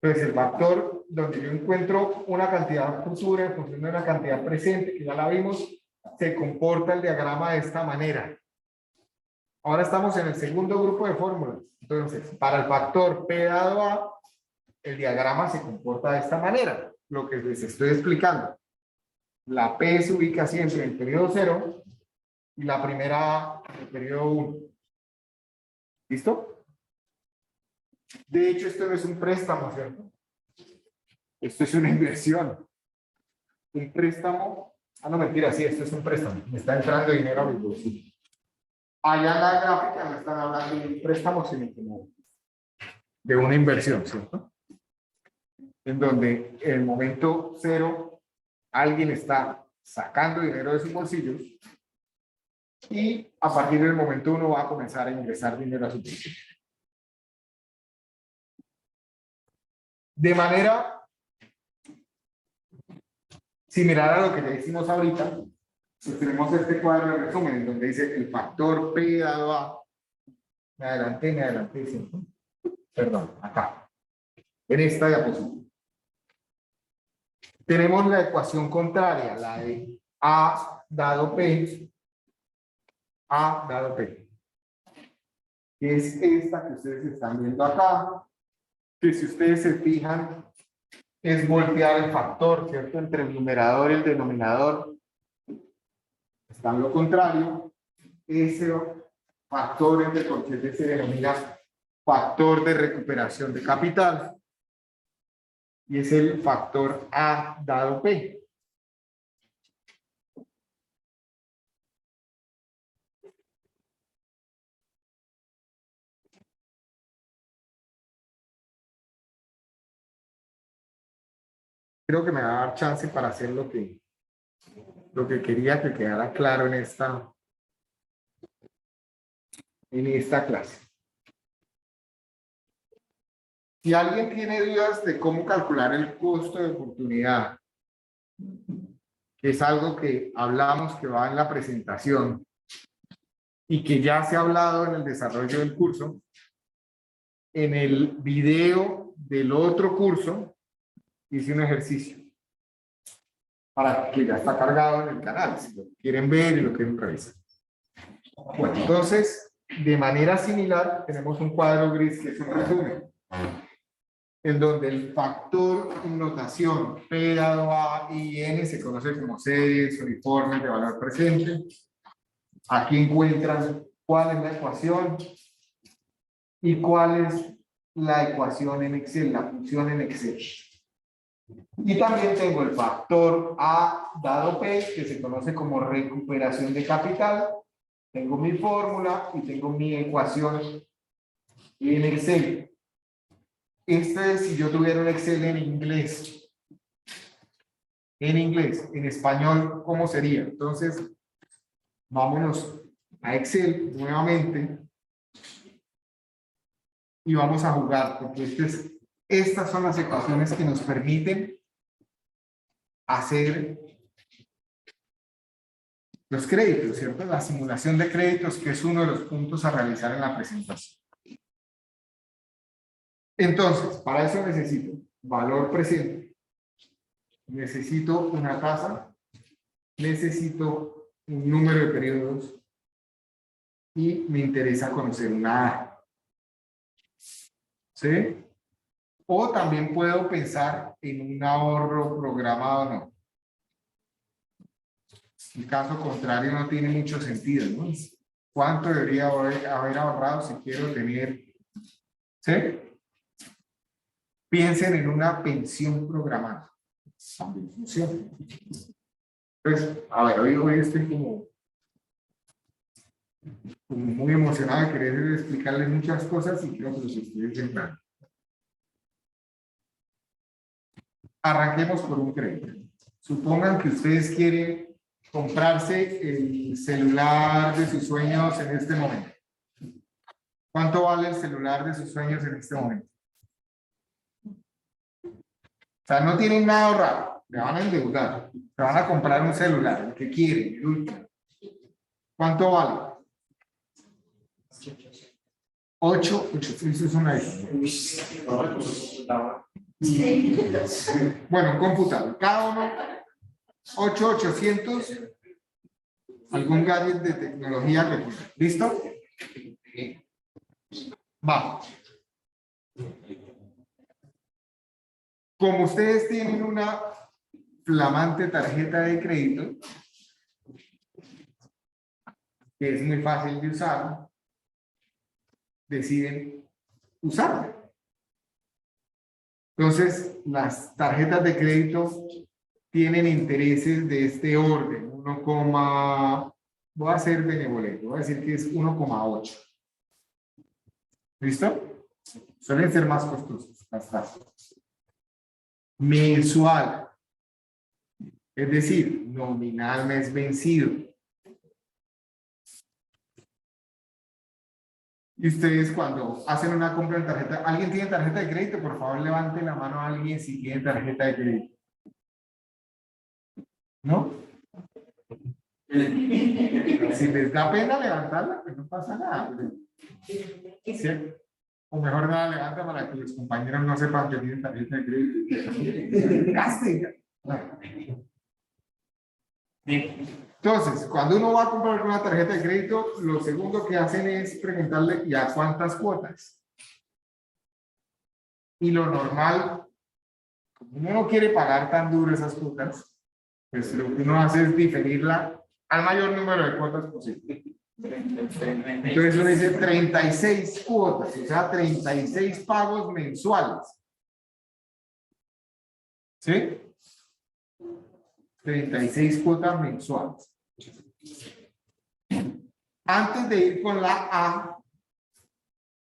Speaker 1: Entonces, el factor donde yo encuentro una cantidad futura en función de una cantidad presente, que ya la vimos, se comporta el diagrama de esta manera. Ahora estamos en el segundo grupo de fórmulas. Entonces, para el factor P dado A, el diagrama se comporta de esta manera, lo que les estoy explicando. La P se ubica siempre en el periodo 0 y la primera A en el periodo 1. ¿Listo? De hecho, esto no es un préstamo, ¿cierto? Esto es una inversión. Un préstamo. Ah, no, mentira, sí, esto es un préstamo. Me está entrando dinero a mi bolsillo. Allá en la gráfica no están hablando de un préstamo, sino como de una inversión, ¿cierto? En donde en el momento 0 alguien está sacando dinero de sus bolsillos y a partir del momento 1 va a comenzar a ingresar dinero a su bolsillo. De manera similar a lo que ya hicimos ahorita, pues tenemos este cuadro de resumen en donde dice el factor P dado A. Me adelanté, ¿cierto? Perdón, acá. En esta diapositiva. Tenemos la ecuación contraria, la de A dado P. A dado P. Que es esta que ustedes están viendo acá. Que si ustedes se fijan, es voltear el factor, ¿cierto? Entre el numerador y el denominador. Está en lo contrario. Ese factor entre corchetes se denomina factor de recuperación de capital. Y es el factor A dado P. Creo que me va a dar chance para hacer lo que quería que quedara claro en esta clase. Si alguien tiene dudas de cómo calcular el costo de oportunidad, que es algo que hablamos que va en la presentación y que ya se ha hablado en el desarrollo del curso, en el video del otro curso hice un ejercicio para que ya está cargado en el canal, si lo quieren ver y lo quieren revisar. Bueno, entonces, de manera similar, tenemos un cuadro gris que es un resumen. en donde el factor en notación P dado a I y N se conoce como series uniformes de valor presente. Aquí encuentran cuál es la ecuación y cuál es la ecuación en Excel, la función en Excel. Y también tengo el factor A dado P, que se conoce como recuperación de capital. Tengo mi fórmula y tengo mi ecuación en Excel. Este es si yo tuviera un Excel en inglés. En inglés, en español, ¿cómo sería? Entonces, vámonos a Excel nuevamente y vamos a jugar, porque estas son las ecuaciones que nos permiten hacer los créditos, ¿cierto? La simulación de créditos, que es uno de los puntos a realizar en la presentación. Entonces, para eso necesito valor presente, necesito una tasa, necesito un número de periodos y me interesa conocer una A. ¿Sí? O también puedo pensar en un ahorro programado o no. El caso contrario no tiene mucho sentido, ¿no? ¿Cuánto debería haber ahorrado si quiero tener? ¿Sí? Piensen en una pensión programada. También funciona. Entonces, a ver, hoy estoy como muy emocionado de querer explicarles muchas cosas y quiero que los estudios entran. Arranquemos por un crédito. Supongan que ustedes quieren comprarse el celular de sus sueños en este momento. ¿Cuánto vale el celular de sus sueños en este momento? O sea, no tienen nada ahorrado, le van a endeudar, se van a comprar un celular, el que quieren, el último. ¿Cuánto vale? 8, eso es una bueno, un computador, cada uno 8,800, algún gadget de tecnología que pueda. ¿Listo? Vamos. Como ustedes tienen una flamante tarjeta de crédito, que es muy fácil de usar, deciden usarla. Entonces, las tarjetas de crédito tienen intereses de este orden, 1, voy a ser benevolente, voy a decir que es 1,8. ¿Listo? Suelen ser más costosos las tasas. Mensual, es decir, nominal mes vencido. Y ustedes cuando hacen una compra en tarjeta, ¿alguien tiene tarjeta de crédito? Por favor, levante la mano a alguien si tiene tarjeta de crédito. ¿No? Si les da pena levantarla, pues no pasa nada. ¿Sí? O mejor nada, levanta para que los compañeros no sepan que tienen tarjeta de crédito. ¡Gaste! Entonces, cuando uno va a comprar una tarjeta de crédito, lo segundo que hacen es preguntarle ¿ya cuántas cuotas? Y lo normal, como uno no quiere pagar tan duro esas cuotas, pues lo que uno hace es diferirla al mayor número de cuotas posible. Entonces uno dice 36 cuotas, o sea, 36 pagos mensuales. ¿Sí? 36 cuotas mensuales. Antes de ir con la A,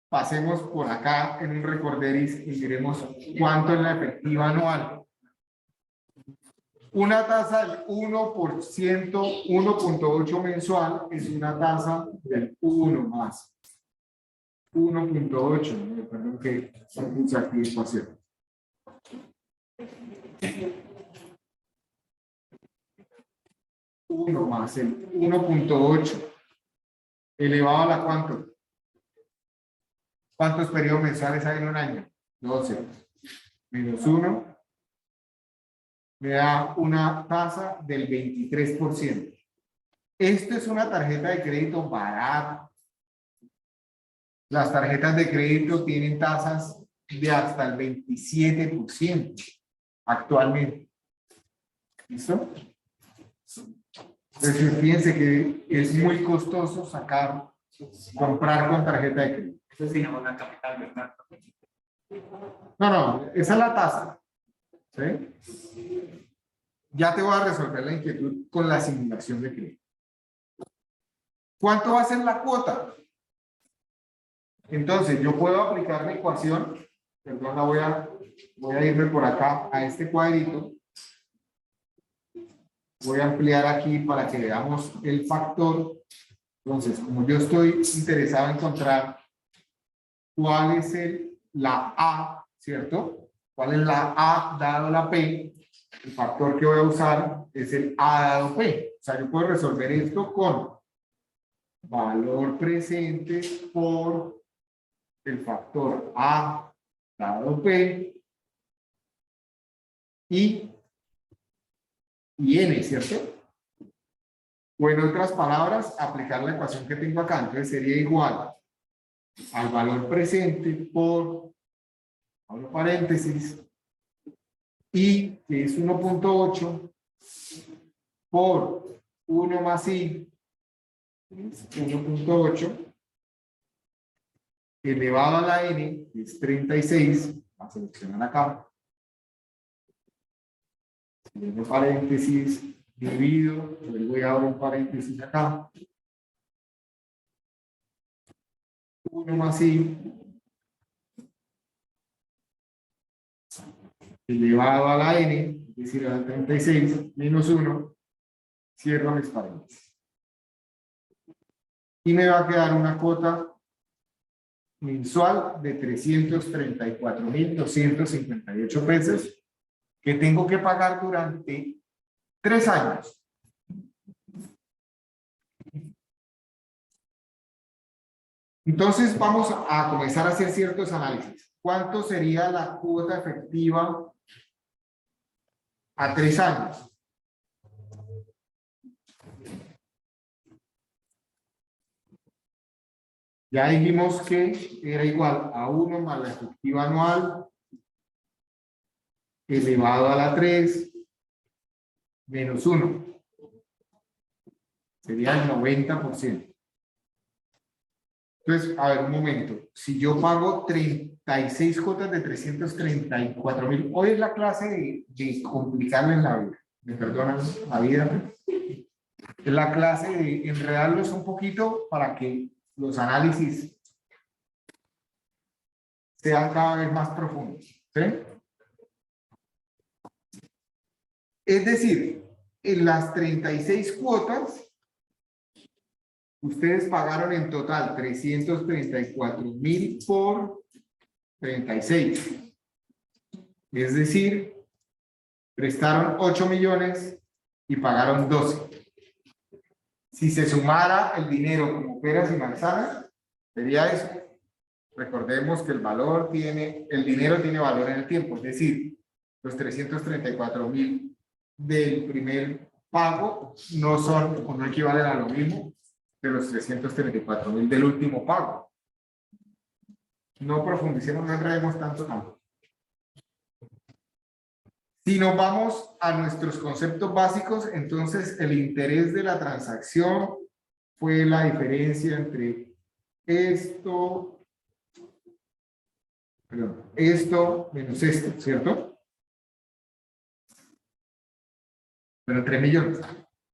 Speaker 1: pasemos por acá en un recorderis y diremos cuánto es la efectiva anual. Una tasa del 1%, 1,8 mensual, es una tasa del 1 más. 1,8, perdón que puse aquí espacio. Uno más el 1,8 elevado a la ¿cuánto? ¿Cuántos periodos mensuales hay en un año? 12 menos 1 me da una tasa del 23%. Esto es una tarjeta de crédito barata. Las tarjetas de crédito tienen tasas de hasta el 27% actualmente. ¿Listo? Entonces, fíjense que es muy costoso comprar con tarjeta de crédito.
Speaker 2: Eso sí, no, la capital, ¿verdad?
Speaker 1: No, esa es la tasa. ¿Sí? Ya te voy a resolver la inquietud con la simulación de crédito. ¿Cuánto va a ser la cuota? Entonces, yo puedo aplicar mi ecuación. Perdón, voy a irme por acá a este cuadrito. Voy a ampliar aquí para que veamos el factor. Entonces, como yo estoy interesado en encontrar cuál es la A, ¿cierto? ¿Cuál es la A dado la P? El factor que voy a usar es el A dado P. O sea, yo puedo resolver esto con valor presente por el factor A dado P y N, ¿cierto? O en otras palabras, aplicar la ecuación que tengo acá. Entonces sería igual al valor presente por, abro paréntesis, y que es 1.8 por 1 más I, 1.8 elevado a la N, que es 36, a seleccionar acá, cierro paréntesis, divido, luego voy a abrir un paréntesis acá, 1 más I elevado a la N, es decir, a la 36, menos 1, cierro mis paréntesis. Y me va a quedar una cuota mensual de 334.258 pesos que tengo que pagar durante 3 años. Entonces vamos a comenzar a hacer ciertos análisis. ¿Cuánto sería la cuota efectiva a 3 años? Ya dijimos que era igual a 1 más la efectiva anual elevado a la 3 menos 1. Sería el 90%. Entonces, a ver, un momento. Si yo pago 36 cuotas de 334.000, hoy es la clase de complicarles la vida. Me perdonan la vida. Es la clase de enredarlos un poquito para que los análisis sean cada vez más profundos. ¿Sí? Es decir, en las 36 cuotas, ustedes pagaron en total 334.000 por 36. Es decir, prestaron 8 millones y pagaron 12. Si se sumara el dinero como peras y manzanas, sería eso. Recordemos que el dinero tiene valor en el tiempo, es decir, los 334.000 del primer pago no son o no equivalen a lo mismo de los 334.000 del último pago. No profundicemos, no enredemos tanto tampoco. Si nos vamos a nuestros conceptos básicos, entonces el interés de la transacción fue la diferencia entre esto menos esto, ¿cierto? Pero 3 millones.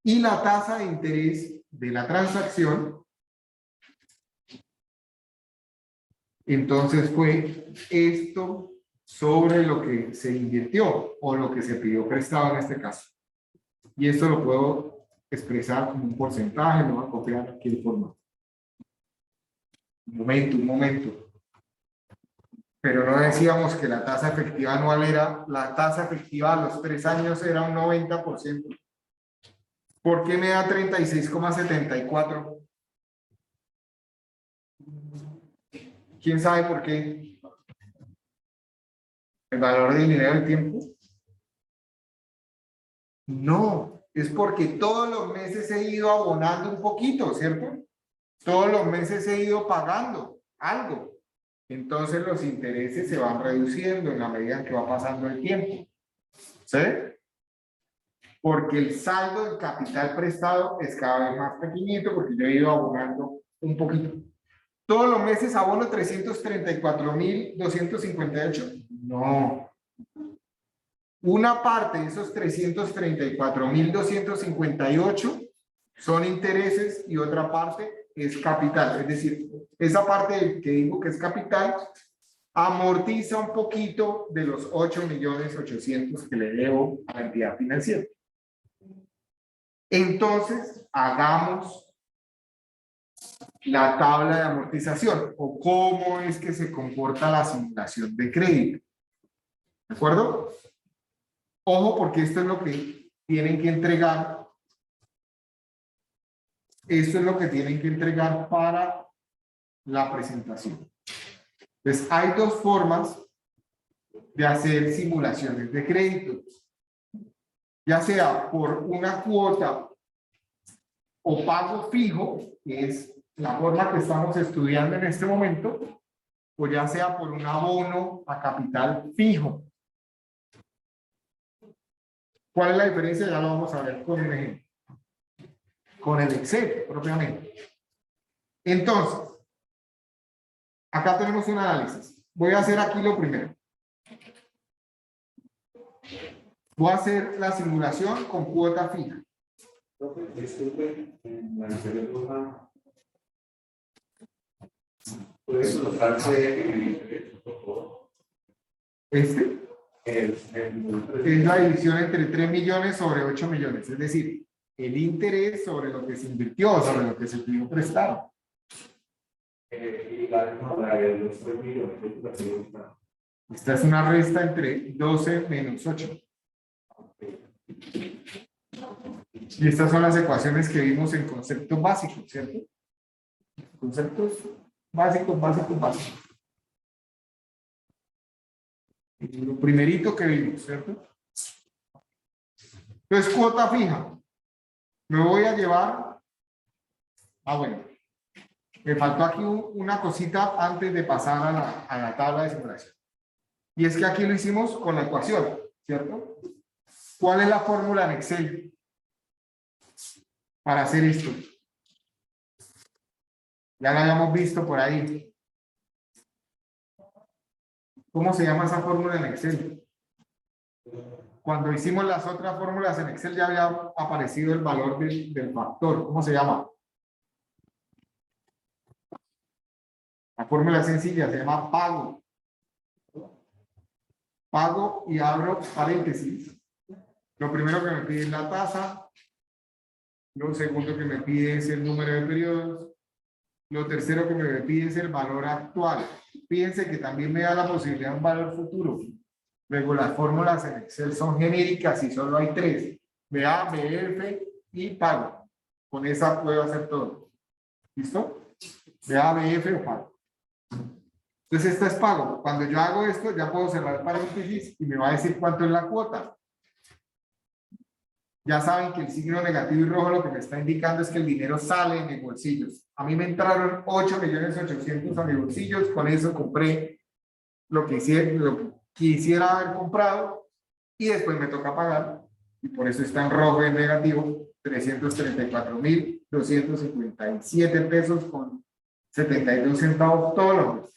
Speaker 1: Y la tasa de interés de la transacción, entonces fue esto sobre lo que se invirtió o lo que se pidió prestado en este caso. Y esto lo puedo expresar como un porcentaje, lo voy a copiar aquí el formato. Un momento. Pero no decíamos que la tasa efectiva anual la tasa efectiva a los 3 años era un 90%. ¿Por qué me da 36,74? ¿Quién sabe por qué? ¿El valor del dinero del tiempo? No, es porque todos los meses he ido abonando un poquito, ¿cierto? Todos los meses he ido pagando algo. entonces los intereses se van reduciendo en la medida en que va pasando el tiempo. ¿Sí? Porque el saldo del capital prestado es cada vez más pequeñito porque yo he ido abonando un poquito. ¿Todos los meses abono 334.258? No. Una parte de esos 334.258 son intereses y otra parte es capital. Es decir, esa parte que digo que es capital amortiza un poquito de los 8.800.000 que le debo a la entidad financiera. Entonces, hagamos la tabla de amortización o cómo es que se comporta la simulación de crédito. ¿De acuerdo? Ojo, porque esto es lo que tienen que entregar. Esto es lo que tienen que entregar para la presentación. Entonces, hay dos formas de hacer simulaciones de crédito. Ya sea por una cuota o pago fijo, que es la forma que estamos estudiando en este momento, o ya sea por un abono a capital fijo. ¿Cuál es la diferencia? Ya lo vamos a ver con un ejemplo. Con el Excel, propiamente. Entonces, acá tenemos un análisis. Voy a hacer aquí lo primero. Voy a hacer la simulación con cuota fija.
Speaker 3: Disculpe, en la anterior hoja, ¿puede colocarse el interés, por favor?
Speaker 1: Este
Speaker 3: Es
Speaker 1: la división entre 3 millones sobre 8 millones. Es decir, el interés sobre lo que se invirtió, sobre lo que se pidió prestado.
Speaker 3: y la de los 3 millones.
Speaker 1: Esta es una resta entre 12 menos 8. Y estas son las ecuaciones que vimos en conceptos básicos, ¿cierto? Conceptos básicos. Lo primerito que vimos, ¿cierto? Entonces, cuota fija. Me voy a llevar... bueno. Me faltó aquí una cosita antes de pasar a la tabla de simulación. Y es que aquí lo hicimos con la ecuación, ¿cierto? ¿Cuál es la fórmula en Excel para hacer esto? Ya la habíamos visto por ahí. ¿Cómo se llama esa fórmula en Excel? Cuando hicimos las otras fórmulas en Excel ya había aparecido el valor del factor. ¿Cómo se llama? La fórmula es sencilla, se llama pago. Pago y abro paréntesis. Lo primero que me pide es la tasa. Lo segundo que me pide es el número de periodos. Lo tercero que me pide es el valor actual. Fíjense que también me da la posibilidad de un valor futuro. Luego las fórmulas en Excel son genéricas y solo hay 3. BA, BF y pago. Con esa puedo hacer todo. ¿Listo? BA, BF o pago. Entonces esta es pago. Cuando yo hago esto ya puedo cerrar paréntesis y me va a decir cuánto es la cuota. Ya saben que el signo negativo y rojo lo que me está indicando es que el dinero sale de mis bolsillos. A mí me entraron 8.800.000 a mis bolsillos. Con eso compré lo que quisiera haber comprado y después me toca pagar. Y por eso está en rojo y en negativo 334.257 pesos con 72 centavos todos los meses.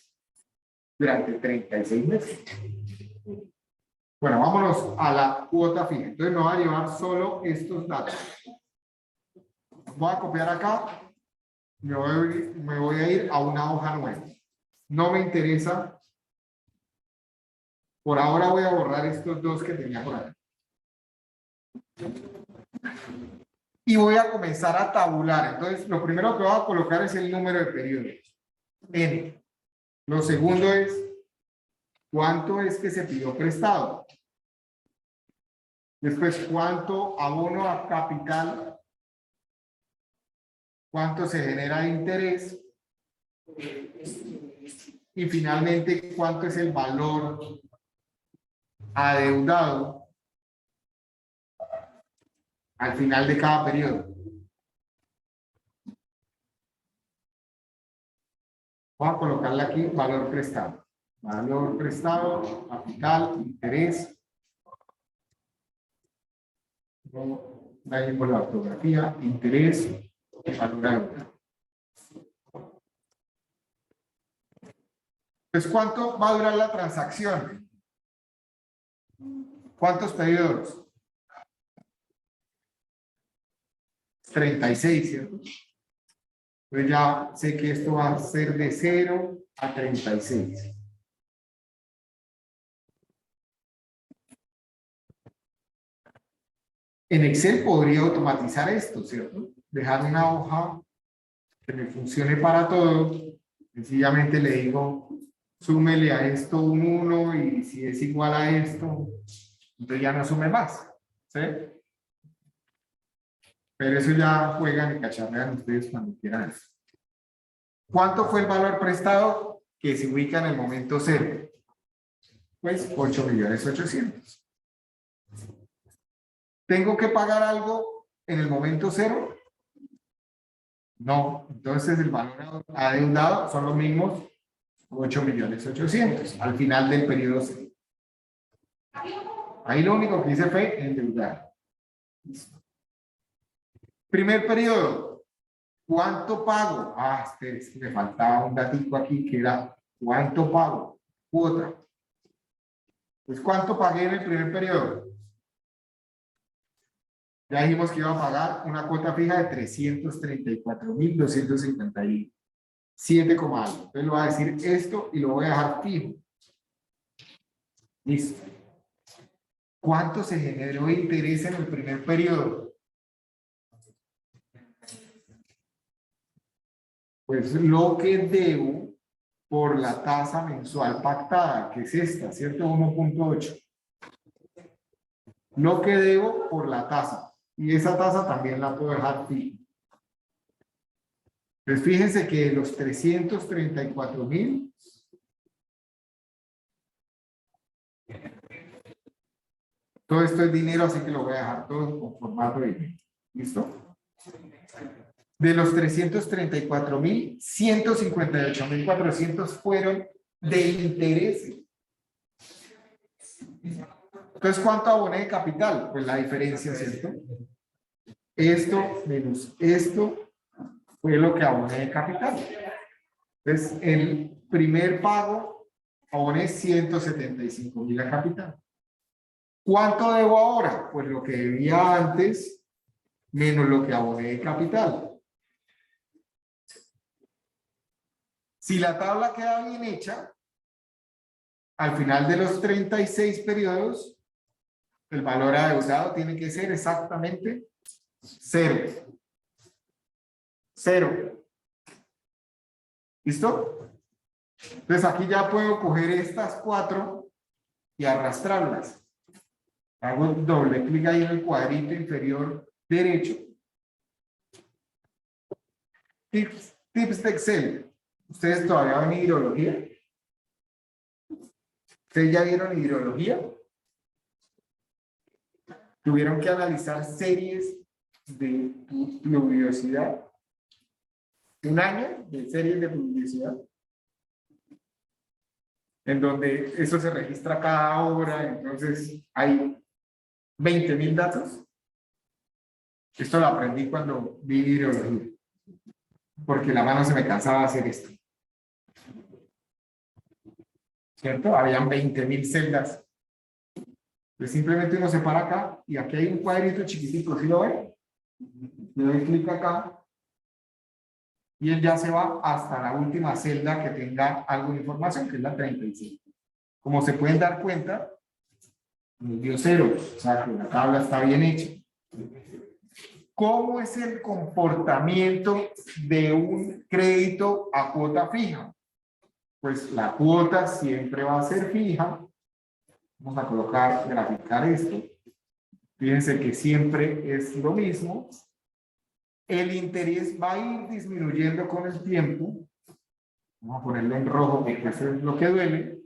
Speaker 1: Durante 36 meses. Bueno, vámonos a la cuota fija. Entonces me voy a llevar solo estos datos. Voy a copiar acá. Me voy a ir a una hoja nueva. No me interesa. Por ahora voy a borrar estos dos que tenía por acá. Y voy a comenzar a tabular. Entonces, lo primero que voy a colocar es el número de periodos. N. Lo segundo es cuánto es que se pidió prestado. Después, cuánto abono a capital, cuánto se genera de interés y finalmente cuánto es el valor adeudado al final de cada periodo. Vamos a colocarle aquí valor prestado. Valor prestado, capital, interés. No dañemos la ortografía, interés y valor agregado. Pues, ¿cuánto va a durar la transacción? ¿Cuántos periodos? 36, ¿cierto? Pues ya sé que esto va a ser de 0 a 36. En Excel podría automatizar esto, ¿cierto? Dejar una hoja que me funcione para todo. Sencillamente le digo, súmele a esto un 1 y si es igual a esto, entonces ya no sume más. ¿Sí? Pero eso ya juegan y cacharrean ustedes cuando quieran. ¿Cuánto fue el valor prestado que se ubica en el momento 0? Pues 8.800.000. ¿Tengo que pagar algo en el momento 0? No. Entonces el valor adeudado son los mismos 8.800.000 al final del periodo 0. Ahí lo único que hice fue endeudar. Primer periodo. ¿Cuánto pago? Me faltaba un datico aquí que era ¿cuánto pago? Cuota. Pues ¿cuánto pagué en el primer periodo? Ya dijimos que iba a pagar una cuota fija de 334.257 algo. Entonces lo voy a decir esto y lo voy a dejar fijo. Listo. ¿Cuánto se generó de interés en el primer periodo? Pues lo que debo por la tasa mensual pactada, que es esta, ¿cierto? 1.8. Lo que debo por la tasa. Y esa tasa también la puedo dejar fija. Pues fíjense que los 334.000 todo esto es dinero, así que lo voy a dejar todo con formato de dinero. ¿Listo? De los 334.000, 158.400 fueron de interés. Entonces, ¿cuánto aboné de capital? Pues la diferencia, ¿cierto? Esto menos esto fue lo que aboné de capital. Entonces, el primer pago aboné 175.000 a capital. ¿Cuánto debo ahora? Pues lo que debía antes menos lo que aboné de capital. Si la tabla queda bien hecha, al final de los 36 periodos, el valor adeudado tiene que ser exactamente 0. 0. ¿Listo? Entonces aquí ya puedo coger estas 4 y arrastrarlas. Hago doble clic ahí en el cuadrito inferior derecho. Tips de Excel. ¿Ustedes todavía ven hidrología? ¿Ustedes ya vieron hidrología? Tuvieron que analizar series de pluviosidad. Un año de series de pluviosidad. En donde eso se registra cada hora, entonces hay 20.000 datos. Esto lo aprendí cuando vi hidrología. Porque la mano se me cansaba de hacer esto. ¿Cierto? Habían 20.000 celdas. Pues simplemente uno se para acá y aquí hay un cuadrito chiquitito, ¿sí lo ven? Le doy clic acá y él ya se va hasta la última celda que tenga algo de información, que es la 35. Como se pueden dar cuenta, nos dio 0, o sea que la tabla está bien hecha. ¿Cómo es el comportamiento de un crédito a cuota fija? Pues la cuota siempre va a ser fija. Vamos a graficar esto. Fíjense que siempre es lo mismo. El interés va a ir disminuyendo con el tiempo. Vamos a ponerlo en rojo porque eso es lo que duele.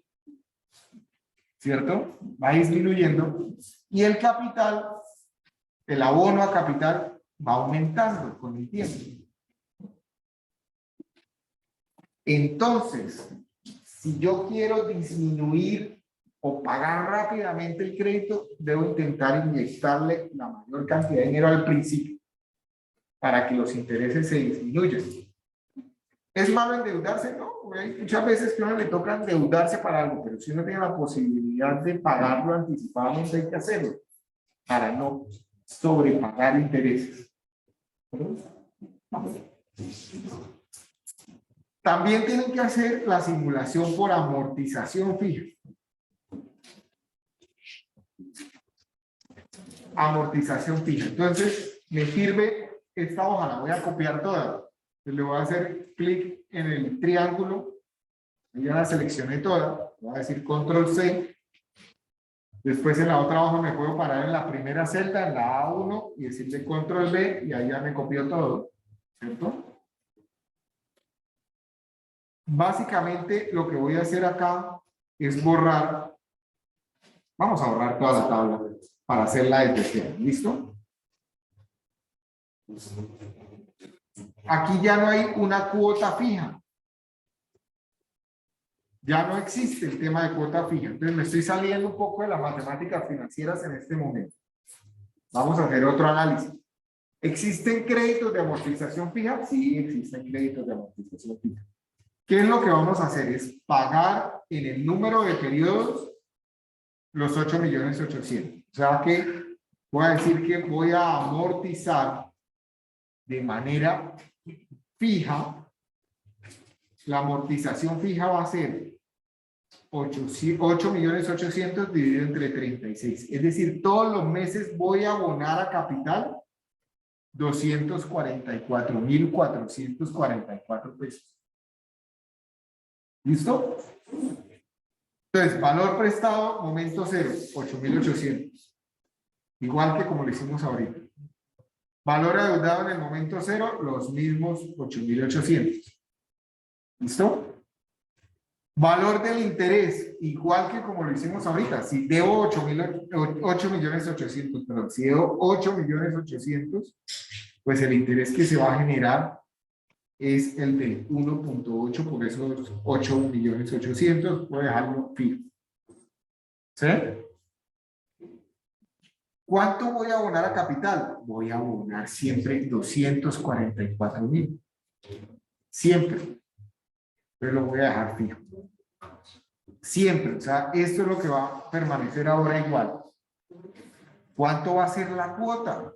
Speaker 1: ¿Cierto? Va disminuyendo. Y el capital, el abono a capital, va aumentando con el tiempo. Entonces, si yo quiero disminuir o pagar rápidamente el crédito, debo intentar inyectarle la mayor cantidad de dinero al principio para que los intereses se disminuyan. ¿Es malo endeudarse? No. Hay muchas veces que a uno le toca endeudarse para algo, pero si uno tiene la posibilidad de pagarlo anticipadamente, hay que hacerlo para no sobrepagar intereses. También tienen que hacer la simulación por amortización fija. Amortización fija. Entonces, me sirve esta hoja, la voy a copiar toda. Le voy a hacer clic en el triángulo, ya la seleccioné toda, voy a decir control C. Después en la otra hoja me puedo parar en la primera celda, en la A1, y decirle control V, y ahí ya me copió todo, ¿cierto? Básicamente lo que voy a hacer acá es borrar, vamos a borrar toda la tabla para hacerla desde cero, ¿listo? Aquí ya no hay una cuota fija. Ya no existe el tema de cuota fija. Entonces me estoy saliendo un poco de las matemáticas financieras en este momento. Vamos a hacer otro análisis. ¿Existen créditos de amortización fija? Sí, existen créditos de amortización fija. ¿Qué es lo que vamos a hacer? Es pagar en el número de periodos los 8.800.000. O sea que voy a decir que voy a amortizar de manera fija. La amortización fija va a ser 8.800.000 dividido entre 36. Es decir, todos los meses voy a abonar a capital 244.444 pesos. ¿Listo? Entonces, valor prestado, momento cero, 8.800. Igual que como lo hicimos ahorita. Valor adeudado en el momento cero, los mismos 8.800. ¿Listo? Valor del interés, igual que como lo hicimos ahorita. Si debo 8.800.000, perdón, si debo 8.800.000, pues el interés que se va a generar es el del 1.8, por eso 8.800.000, voy a dejarlo fijo. ¿Sí? ¿Cuánto voy a abonar a capital? Voy a abonar siempre 244.000. Siempre. Pero lo voy a dejar fijo. Siempre. O sea, esto es lo que va a permanecer ahora igual. ¿Cuánto va a ser la cuota?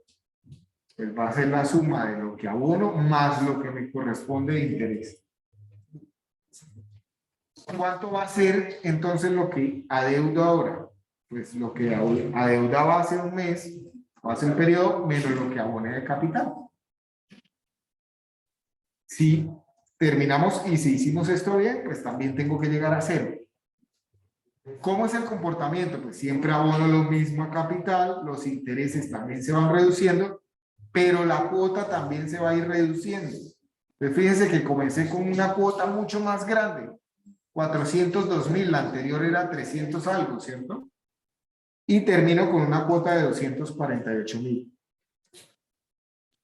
Speaker 1: Pues va a ser la suma de lo que abono más lo que me corresponde de interés. ¿Cuánto va a ser entonces lo que adeudo ahora? Pues lo que adeudaba hace un mes, o hace un periodo, menos lo que aboné de capital. Si terminamos y si hicimos esto bien, pues también tengo que llegar a cero. ¿Cómo es el comportamiento? Pues siempre abono lo mismo a capital, los intereses también se van reduciendo, pero la cuota también se va a ir reduciendo. Entonces fíjense que comencé con una cuota mucho más grande, 402.000, la anterior era 300 algo, ¿cierto? Y termino con una cuota de 248.000.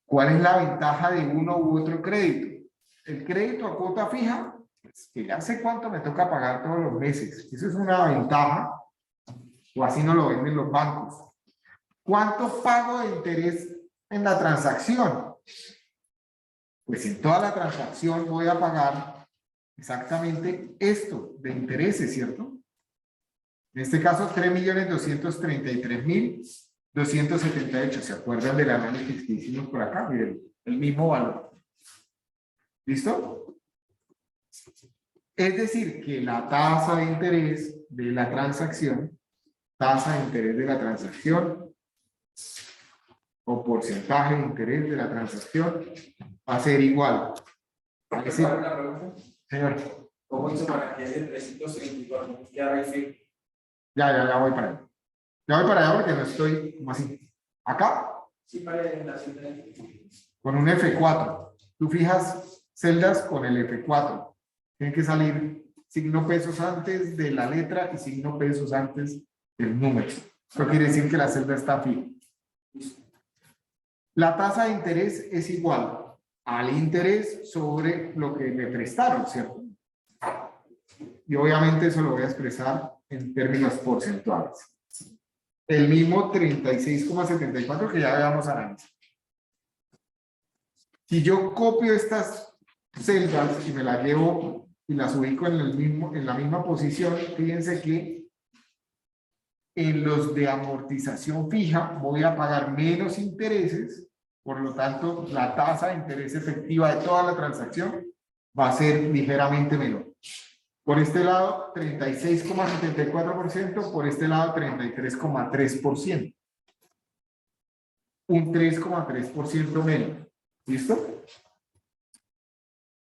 Speaker 1: ¿Cuál es la ventaja de uno u otro crédito? El crédito a cuota fija, pues, que ya sé cuánto me toca pagar todos los meses. Eso es una ventaja, o así no lo venden los bancos. ¿Cuánto pago de interés en la transacción? Pues en toda la transacción voy a pagar exactamente esto de intereses, ¿cierto? En este caso, 3.233.278. ¿Se acuerdan del análisis que hicimos por acá? Miren, el mismo valor. ¿Listo? Es decir, que la tasa de interés de la transacción, o porcentaje de interés de la transacción, va a ser igual. Señor.
Speaker 3: ¿Cómo hizo para que ese 334 ya recibe?
Speaker 1: Ya voy para allá. Ya voy para allá porque no estoy como así. Acá.
Speaker 3: Sí, para la celda.
Speaker 1: Con un F4. Tú fijas celdas con el F4. Tienen que salir signo pesos antes de la letra y signo pesos antes del número. Eso quiere decir que la celda está fija. La tasa de interés es igual al interés sobre lo que me prestaron, ¿cierto? y obviamente eso lo voy a expresar en términos porcentuales. El mismo 36,74 que ya habíamos analizado. Si yo copio estas celdas y me las llevo y las ubico en la misma posición, fíjense que en los de amortización fija voy a pagar menos intereses, por lo tanto la tasa de interés efectiva de toda la transacción va a ser ligeramente menor. Por este lado 36,74%, por este lado 33,3%. Un 3,3% menos. ¿Listo?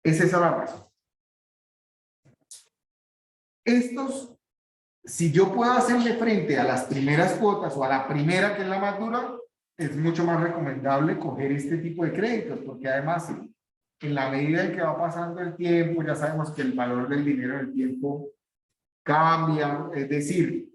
Speaker 1: Es esa la razón. Estos, si yo puedo hacerle frente a las primeras cuotas o a la primera que es la más dura, es mucho más recomendable coger este tipo de créditos, porque además, en la medida en que va pasando el tiempo, ya sabemos que el valor del dinero en el tiempo cambia, es decir,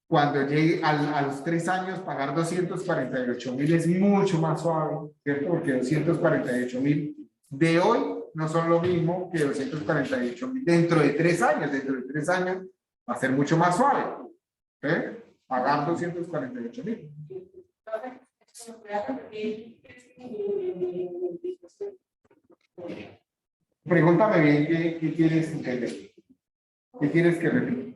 Speaker 1: cuando llegue a los 3 años, pagar 248.000 es mucho más suave, ¿cierto? Porque 248.000 de hoy no son lo mismo que 248.000 dentro de 3 años. Dentro de 3 años va a ser mucho más suave, pagar 248.000. Pregúntame bien qué quieres entender. ¿Qué quieres que repita?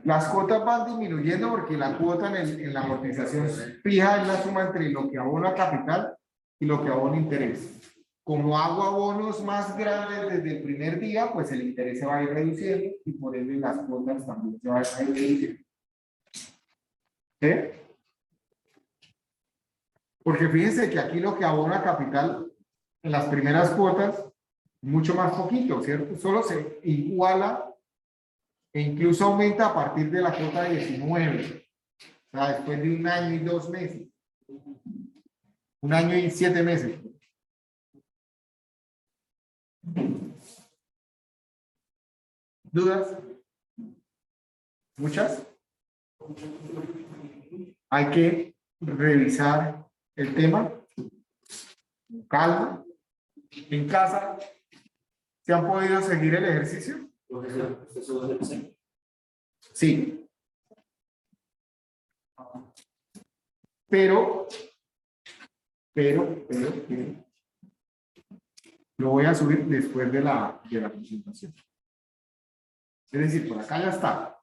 Speaker 1: Las cuotas van disminuyendo porque la cuota en la amortización fija es la suma entre lo que abona capital y lo que abona interés. Como hago abonos más grandes desde el primer día, pues el interés se va a ir reduciendo y por ende las cuotas también se van a ir reduciendo. ¿Sí? Porque fíjense que aquí lo que abona capital en las primeras cuotas, mucho más poquito, ¿cierto? Solo se iguala e incluso aumenta a partir de la cuota 19, o sea, después de 1 año y 2 meses. 1 año y 7 meses. ¿Dudas? ¿Muchas? Hay que revisar el tema. Calma. En casa, ¿se han podido seguir el ejercicio? Sí. Pero, lo voy a subir después de la presentación. Es decir, por acá ya está.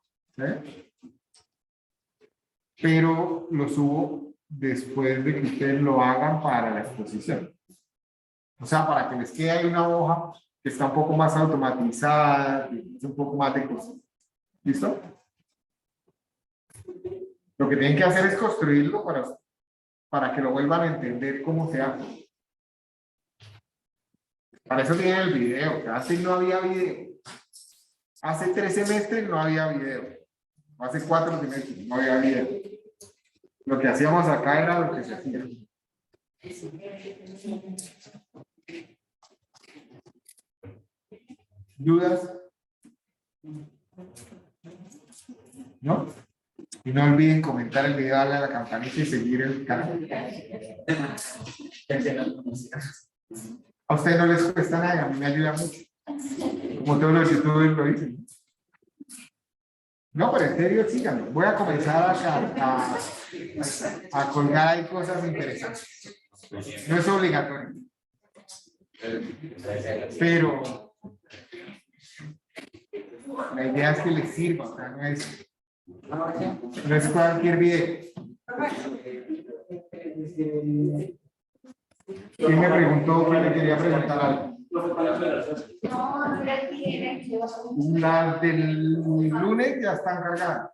Speaker 1: Pero lo subo después de que ustedes lo hagan para la exposición. O sea, para que les quede ahí una hoja que está un poco más automatizada, es un poco más de cosas. ¿Listo? Lo que tienen que hacer es construirlo para que lo vuelvan a entender cómo se hace. Para eso tienen el video, que antes no había video. Hace 3 semestres no había video. Hace 4 semestres no había video. Lo que hacíamos acá era lo que se hacía. ¿Dudas? ¿No? Y no olviden comentar el video, darle a la campanita y seguir el canal. A ustedes no les cuesta nada, a mí me ayuda mucho. Como todos los youtubers lo dicen. No, pero en serio, síganlo. Voy a comenzar a colgar ahí cosas interesantes. No es obligatorio. Pero la idea es que les sirva, o sea, no es cualquier video. ¿Quién me preguntó? ¿Quién me quería preguntar algo? Las del lunes ya están cargadas.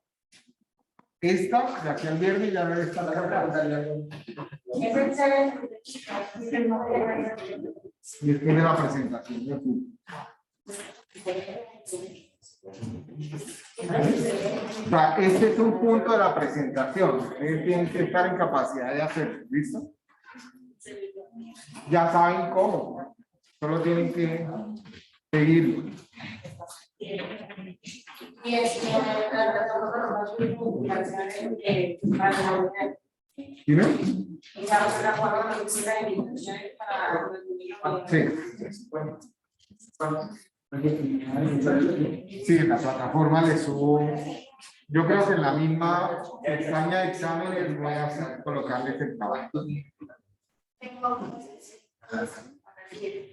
Speaker 1: Esta, de aquí al viernes, ya debe estar cargada. Y después de la presentación. O sea, este es un punto de la presentación. Ustedes tienen que estar en capacidad de hacerlo. ¿Listo? Ya saben cómo. Solo tienen que seguirlo. ¿Dime?
Speaker 4: Y ya se la forma de decir la invitación para
Speaker 1: Sí, en la plataforma le subo. Yo creo que en la misma pestaña de exámenes voy a colocarles el trabajo.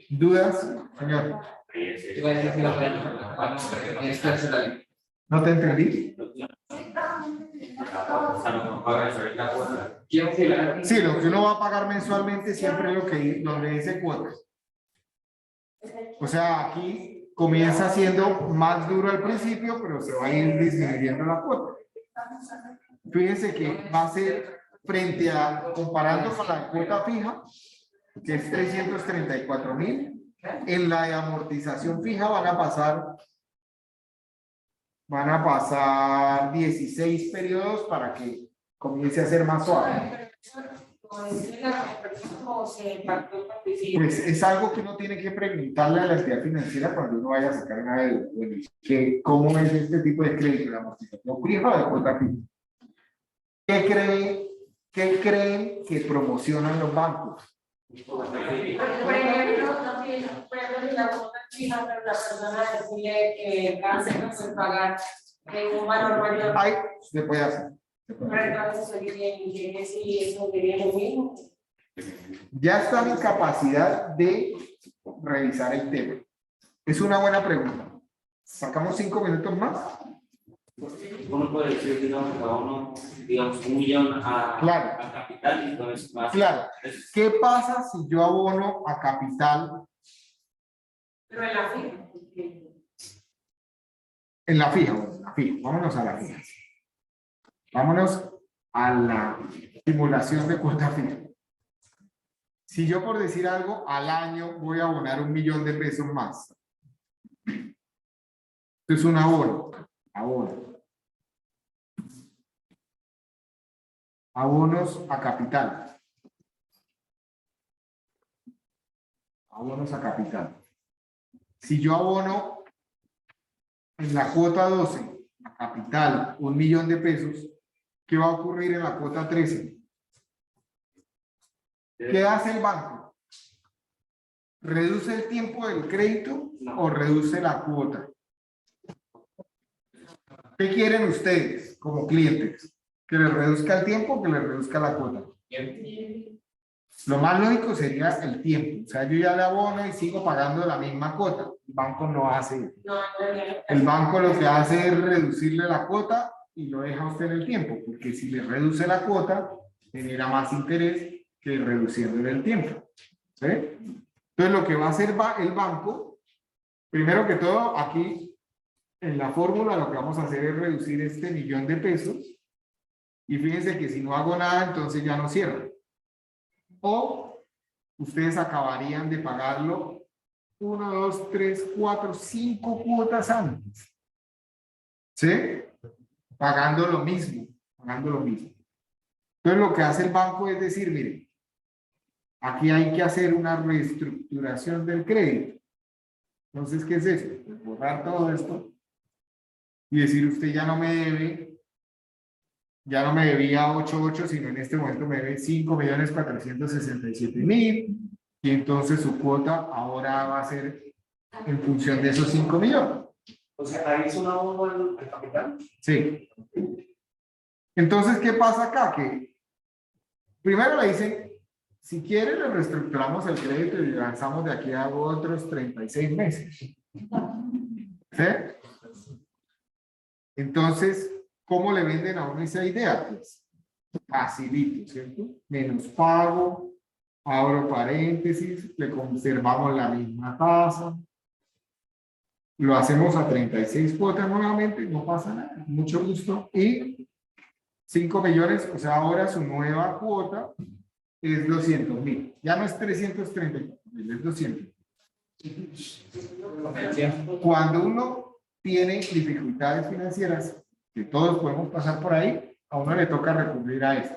Speaker 1: ¿Dudas, señor?
Speaker 2: Iba a decir que lo
Speaker 1: ¿No te entendí? Sí, lo que uno va a pagar mensualmente siempre es lo que donde dice cuotas. O sea, aquí comienza siendo más duro al principio, pero se va a ir disminuyendo la cuota. Fíjense que va a ser frente a, comparando con la cuota fija, que es 334.000, en la de amortización fija van a pasar 16 periodos para que comience a ser más suave. Pues es algo que uno tiene que preguntarle a la entidad financiera cuando uno vaya a sacar una deuda, que cómo es este tipo de crédito, la amortización fija o de cuota fija. ¿Qué creen que promocionan los bancos?
Speaker 4: Por ejemplo, la cuota fija, pero la persona decide que cáncer se pagar en un valor mayor.
Speaker 1: Ahí se puede hacer.
Speaker 4: Pero entonces si eso sería lo mismo.
Speaker 1: Ya están en capacidad de revisar el tema. Es una buena pregunta. ¿Sacamos 5 minutos más?
Speaker 3: Uno puede decir, digamos, cada uno, digamos, 1 millón a,
Speaker 1: Claro.
Speaker 3: a capital y entonces más.
Speaker 1: Claro. ¿Qué pasa si yo abono a capital?
Speaker 4: Pero en la fija.
Speaker 1: En la fija, bueno, la fija. Vámonos a la fija. Vámonos a la simulación de cuota fija. Si yo, por decir algo, al año voy a abonar 1 millón de pesos más. Esto es un abono. Abonos a capital. Abonos a capital. Si yo abono en la cuota 12 a capital 1 millón de pesos, ¿qué va a ocurrir en la cuota 13? ¿Qué hace el banco? ¿Reduce el tiempo del crédito o reduce la cuota? ¿Qué quieren ustedes como clientes? ¿Que les reduzca el tiempo o que les reduzca la cuota? Lo más lógico sería el tiempo. O sea, yo ya le abono y sigo pagando la misma cuota. El banco no hace. El banco lo que hace es reducirle la cuota y lo deja a usted en el tiempo, porque si le reduce la cuota, genera más interés que reduciéndole el tiempo. ¿Sí? Entonces, lo que va a hacer el banco, primero que todo, aquí en la fórmula lo que vamos a hacer es reducir este 1 millón de pesos. Y fíjense que si no hago nada, entonces ya no cierra. O ustedes acabarían de pagarlo 1, 2, 3, 4, 5 cuotas antes. ¿Sí? Pagando lo mismo. Entonces lo que hace el banco es decir, miren, aquí hay que hacer una reestructuración del crédito. Entonces, ¿qué es eso? Pues borrar todo esto y decir, usted ya no me debe, ya no me debía 8.8, sino en este momento me debe 5.467.000, y entonces su cuota ahora va a ser en función de esos 5 millones.
Speaker 3: O sea, ahí es un abono al capital.
Speaker 1: Sí. Entonces, ¿qué pasa acá? Que primero le dicen, si quiere le reestructuramos el crédito y avanzamos de aquí a otros 36 meses. ¿Sí? Entonces, ¿cómo le venden a uno esa idea? Pues facilito, ¿cierto? Menos pago, abro paréntesis, le conservamos la misma tasa, lo hacemos a 36 cuotas nuevamente, no pasa nada, mucho gusto, y 5 millones, o sea, ahora su nueva cuota es 200.000, ya no es 334.000, es 200. Cuando uno tiene dificultades financieras, que todos podemos pasar por ahí, a uno le toca recurrir a esto.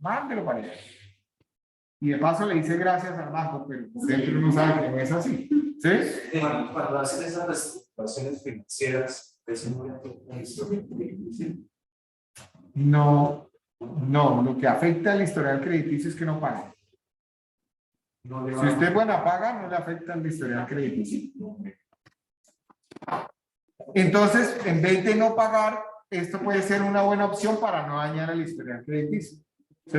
Speaker 1: Mándelo para allá. Y de paso le dice gracias al banco, pero dentro uno sabe que no es así. ¿Sí?
Speaker 3: Cuando hacen esas reestructuraciones financieras, ¿es un instrumento?
Speaker 1: No, No, lo que afecta al historial crediticio es que no pague.
Speaker 3: No le
Speaker 1: Si
Speaker 3: va-
Speaker 1: usted es buena paga, no le afecta al historial crediticio. Entonces, en vez de no pagar, esto puede ser una buena opción para no dañar el historial crediticio. ¿Sí?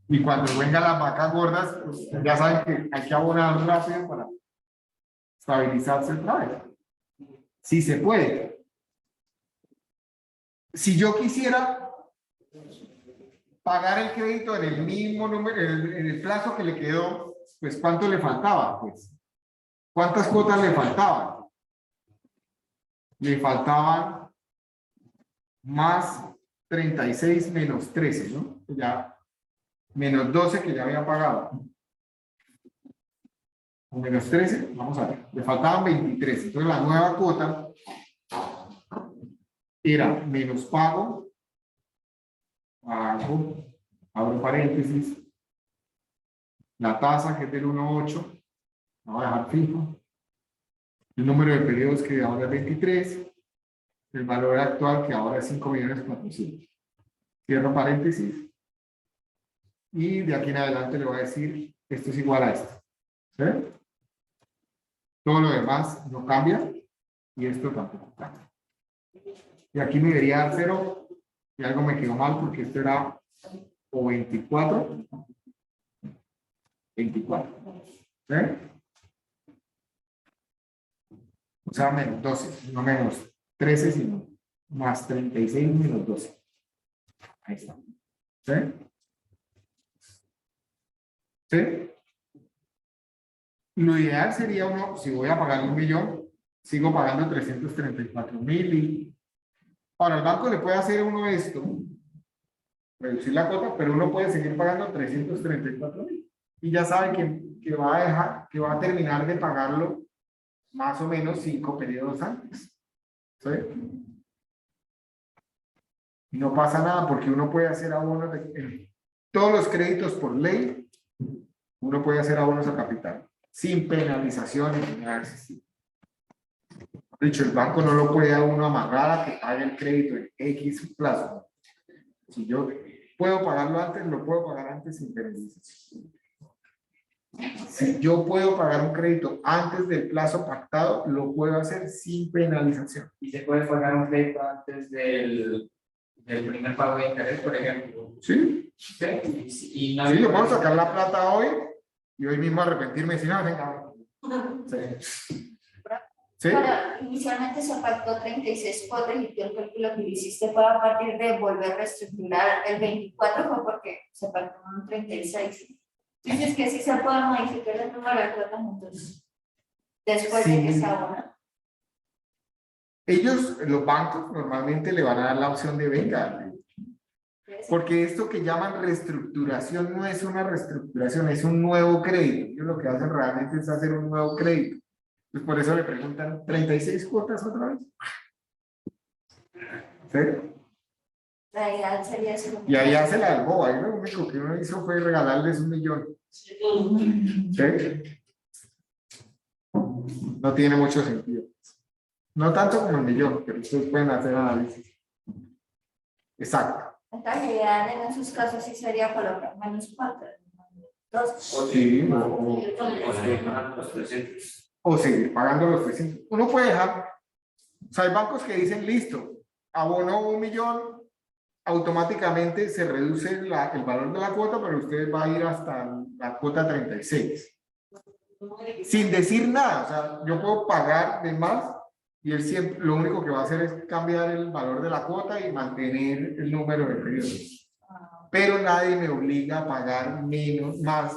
Speaker 1: Y cuando vengan las vacas gordas, pues ya saben que hay que abonar rápido para estabilizarse otra vez. Si se puede. Si yo quisiera pagar el crédito en el mismo número, en el plazo que le quedó, pues ¿cuánto le faltaba? Pues, ¿cuántas cuotas le faltaban? Le faltaban más 36 menos 13, ¿no? Ya, menos 12 que ya había pagado. O menos 13, vamos a ver, le faltaban 23. Entonces la nueva cuota era menos pago, abro paréntesis, la tasa que es del 1,8, la voy a dejar fijo, el número de periodos que ahora es 23, el valor actual que ahora es 5.400.000. Cierro paréntesis y de aquí en adelante le voy a decir esto es igual a esto. ¿Sí? Todo lo demás no cambia y esto tampoco cambia. Y aquí me debería dar 0 y algo me quedó mal porque esto era o 24. ¿Sí? O sea, menos 12, no menos 13, sino más 36 menos 12. Ahí está. ¿Sí? ¿Sí? Lo ideal sería uno, si voy a pagar 1.000.000, sigo pagando 334.000 y ahora el banco le puede hacer a uno esto, reducir la cuota, pero uno puede seguir pagando 334.000 y ya sabe que va a dejar, que va a terminar de pagarlo más o menos 5 periodos antes. ¿Sí? Y no pasa nada porque uno puede hacer abonos en todos los créditos por ley, uno puede hacer abonos a capital sin penalizaciones ni nada. De hecho, el banco no lo puede a uno amarrar a que pague el crédito en X plazo. Si yo puedo pagarlo antes, lo puedo pagar antes sin penalización. Si yo puedo pagar un crédito antes del plazo pactado, lo puedo hacer sin penalización.
Speaker 2: Y se puede pagar un crédito antes del primer pago de interés, por ejemplo.
Speaker 1: ¿Sí?
Speaker 2: Sí, y no
Speaker 1: Sí, yo puedo sacar la plata hoy y hoy mismo arrepentirme y decir, no, venga. Sí. ¿Sí?
Speaker 5: Pero inicialmente se pactó 36 cuotas y tú el cálculo que hiciste fue a partir de volver a reestructurar el 24 fue porque se pactó un 36. Dices que sí se puede modificar el número de cuotas entonces después de que
Speaker 1: Sí.
Speaker 5: se abona.
Speaker 1: Ellos, los bancos, normalmente le van a dar la opción de venga. Porque esto que llaman reestructuración no es una reestructuración, es un nuevo crédito. Ellos lo que hacen realmente es hacer un nuevo crédito. Pues por eso le preguntan, ¿36 cuotas otra vez? ¿Sí?
Speaker 5: La idea sería eso.
Speaker 1: Y ahí hace la del bobo. Ahí lo único que uno hizo fue regalarles 1.000.000. ¿Sí? No tiene mucho sentido. No tanto como el 1.000.000, pero ustedes pueden hacer análisis. Exacto.
Speaker 5: Entonces la idea en esos casos sí sería colocar menos cuotas. Dos.
Speaker 1: Sí,
Speaker 3: o seguir pagando los 300.
Speaker 1: o seguir pagando los 300. Uno puede dejar, o sea, hay bancos que dicen, listo, abonó 1.000.000, automáticamente se reduce el valor de la cuota, pero usted va a ir hasta la cuota 36. Sin decir nada, o sea, yo puedo pagar de más y él siempre, lo único que va a hacer es cambiar el valor de la cuota y mantener el número de periodos. Pero nadie me obliga a pagar más.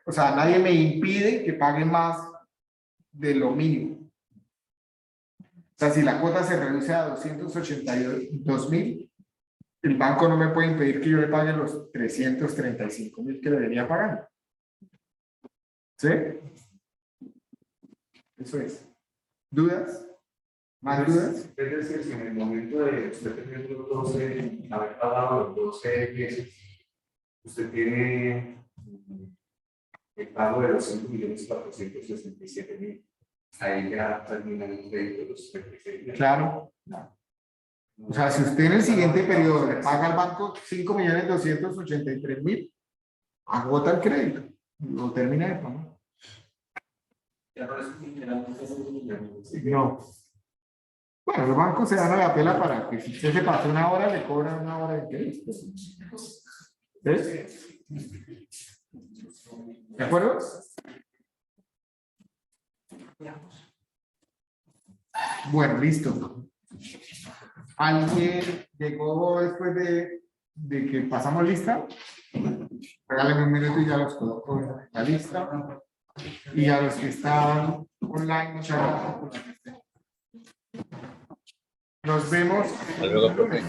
Speaker 1: O sea, nadie me impide que pague más de lo mínimo. O sea, si la cuota se reduce a 282.000, el banco no me puede impedir que yo le pague los 335.000 que debería pagar. ¿Sí? Eso es. ¿Dudas? ¿Más dudas?
Speaker 6: Es decir, si en el momento de usted tener los 12, haber pagado los 12 meses, usted tiene el pago de 200.467.000. Ahí ya termina el crédito de los 36.
Speaker 1: Claro. O sea, si usted en el siguiente periodo le paga al banco 5.283.000, agota el crédito, lo termina de pagar. No. Bueno, los bancos se dan a la pela para que si usted se pasó una hora, le cobran una hora de crédito. ¿Ves? ¿De acuerdo? Bueno, listo. ¿Alguien llegó después de que pasamos lista? Regálame un minuto y ya los coloco en la lista. Y a los que están online, muchas gracias por la asistencia. Nos vemos.
Speaker 7: Hasta luego, profe.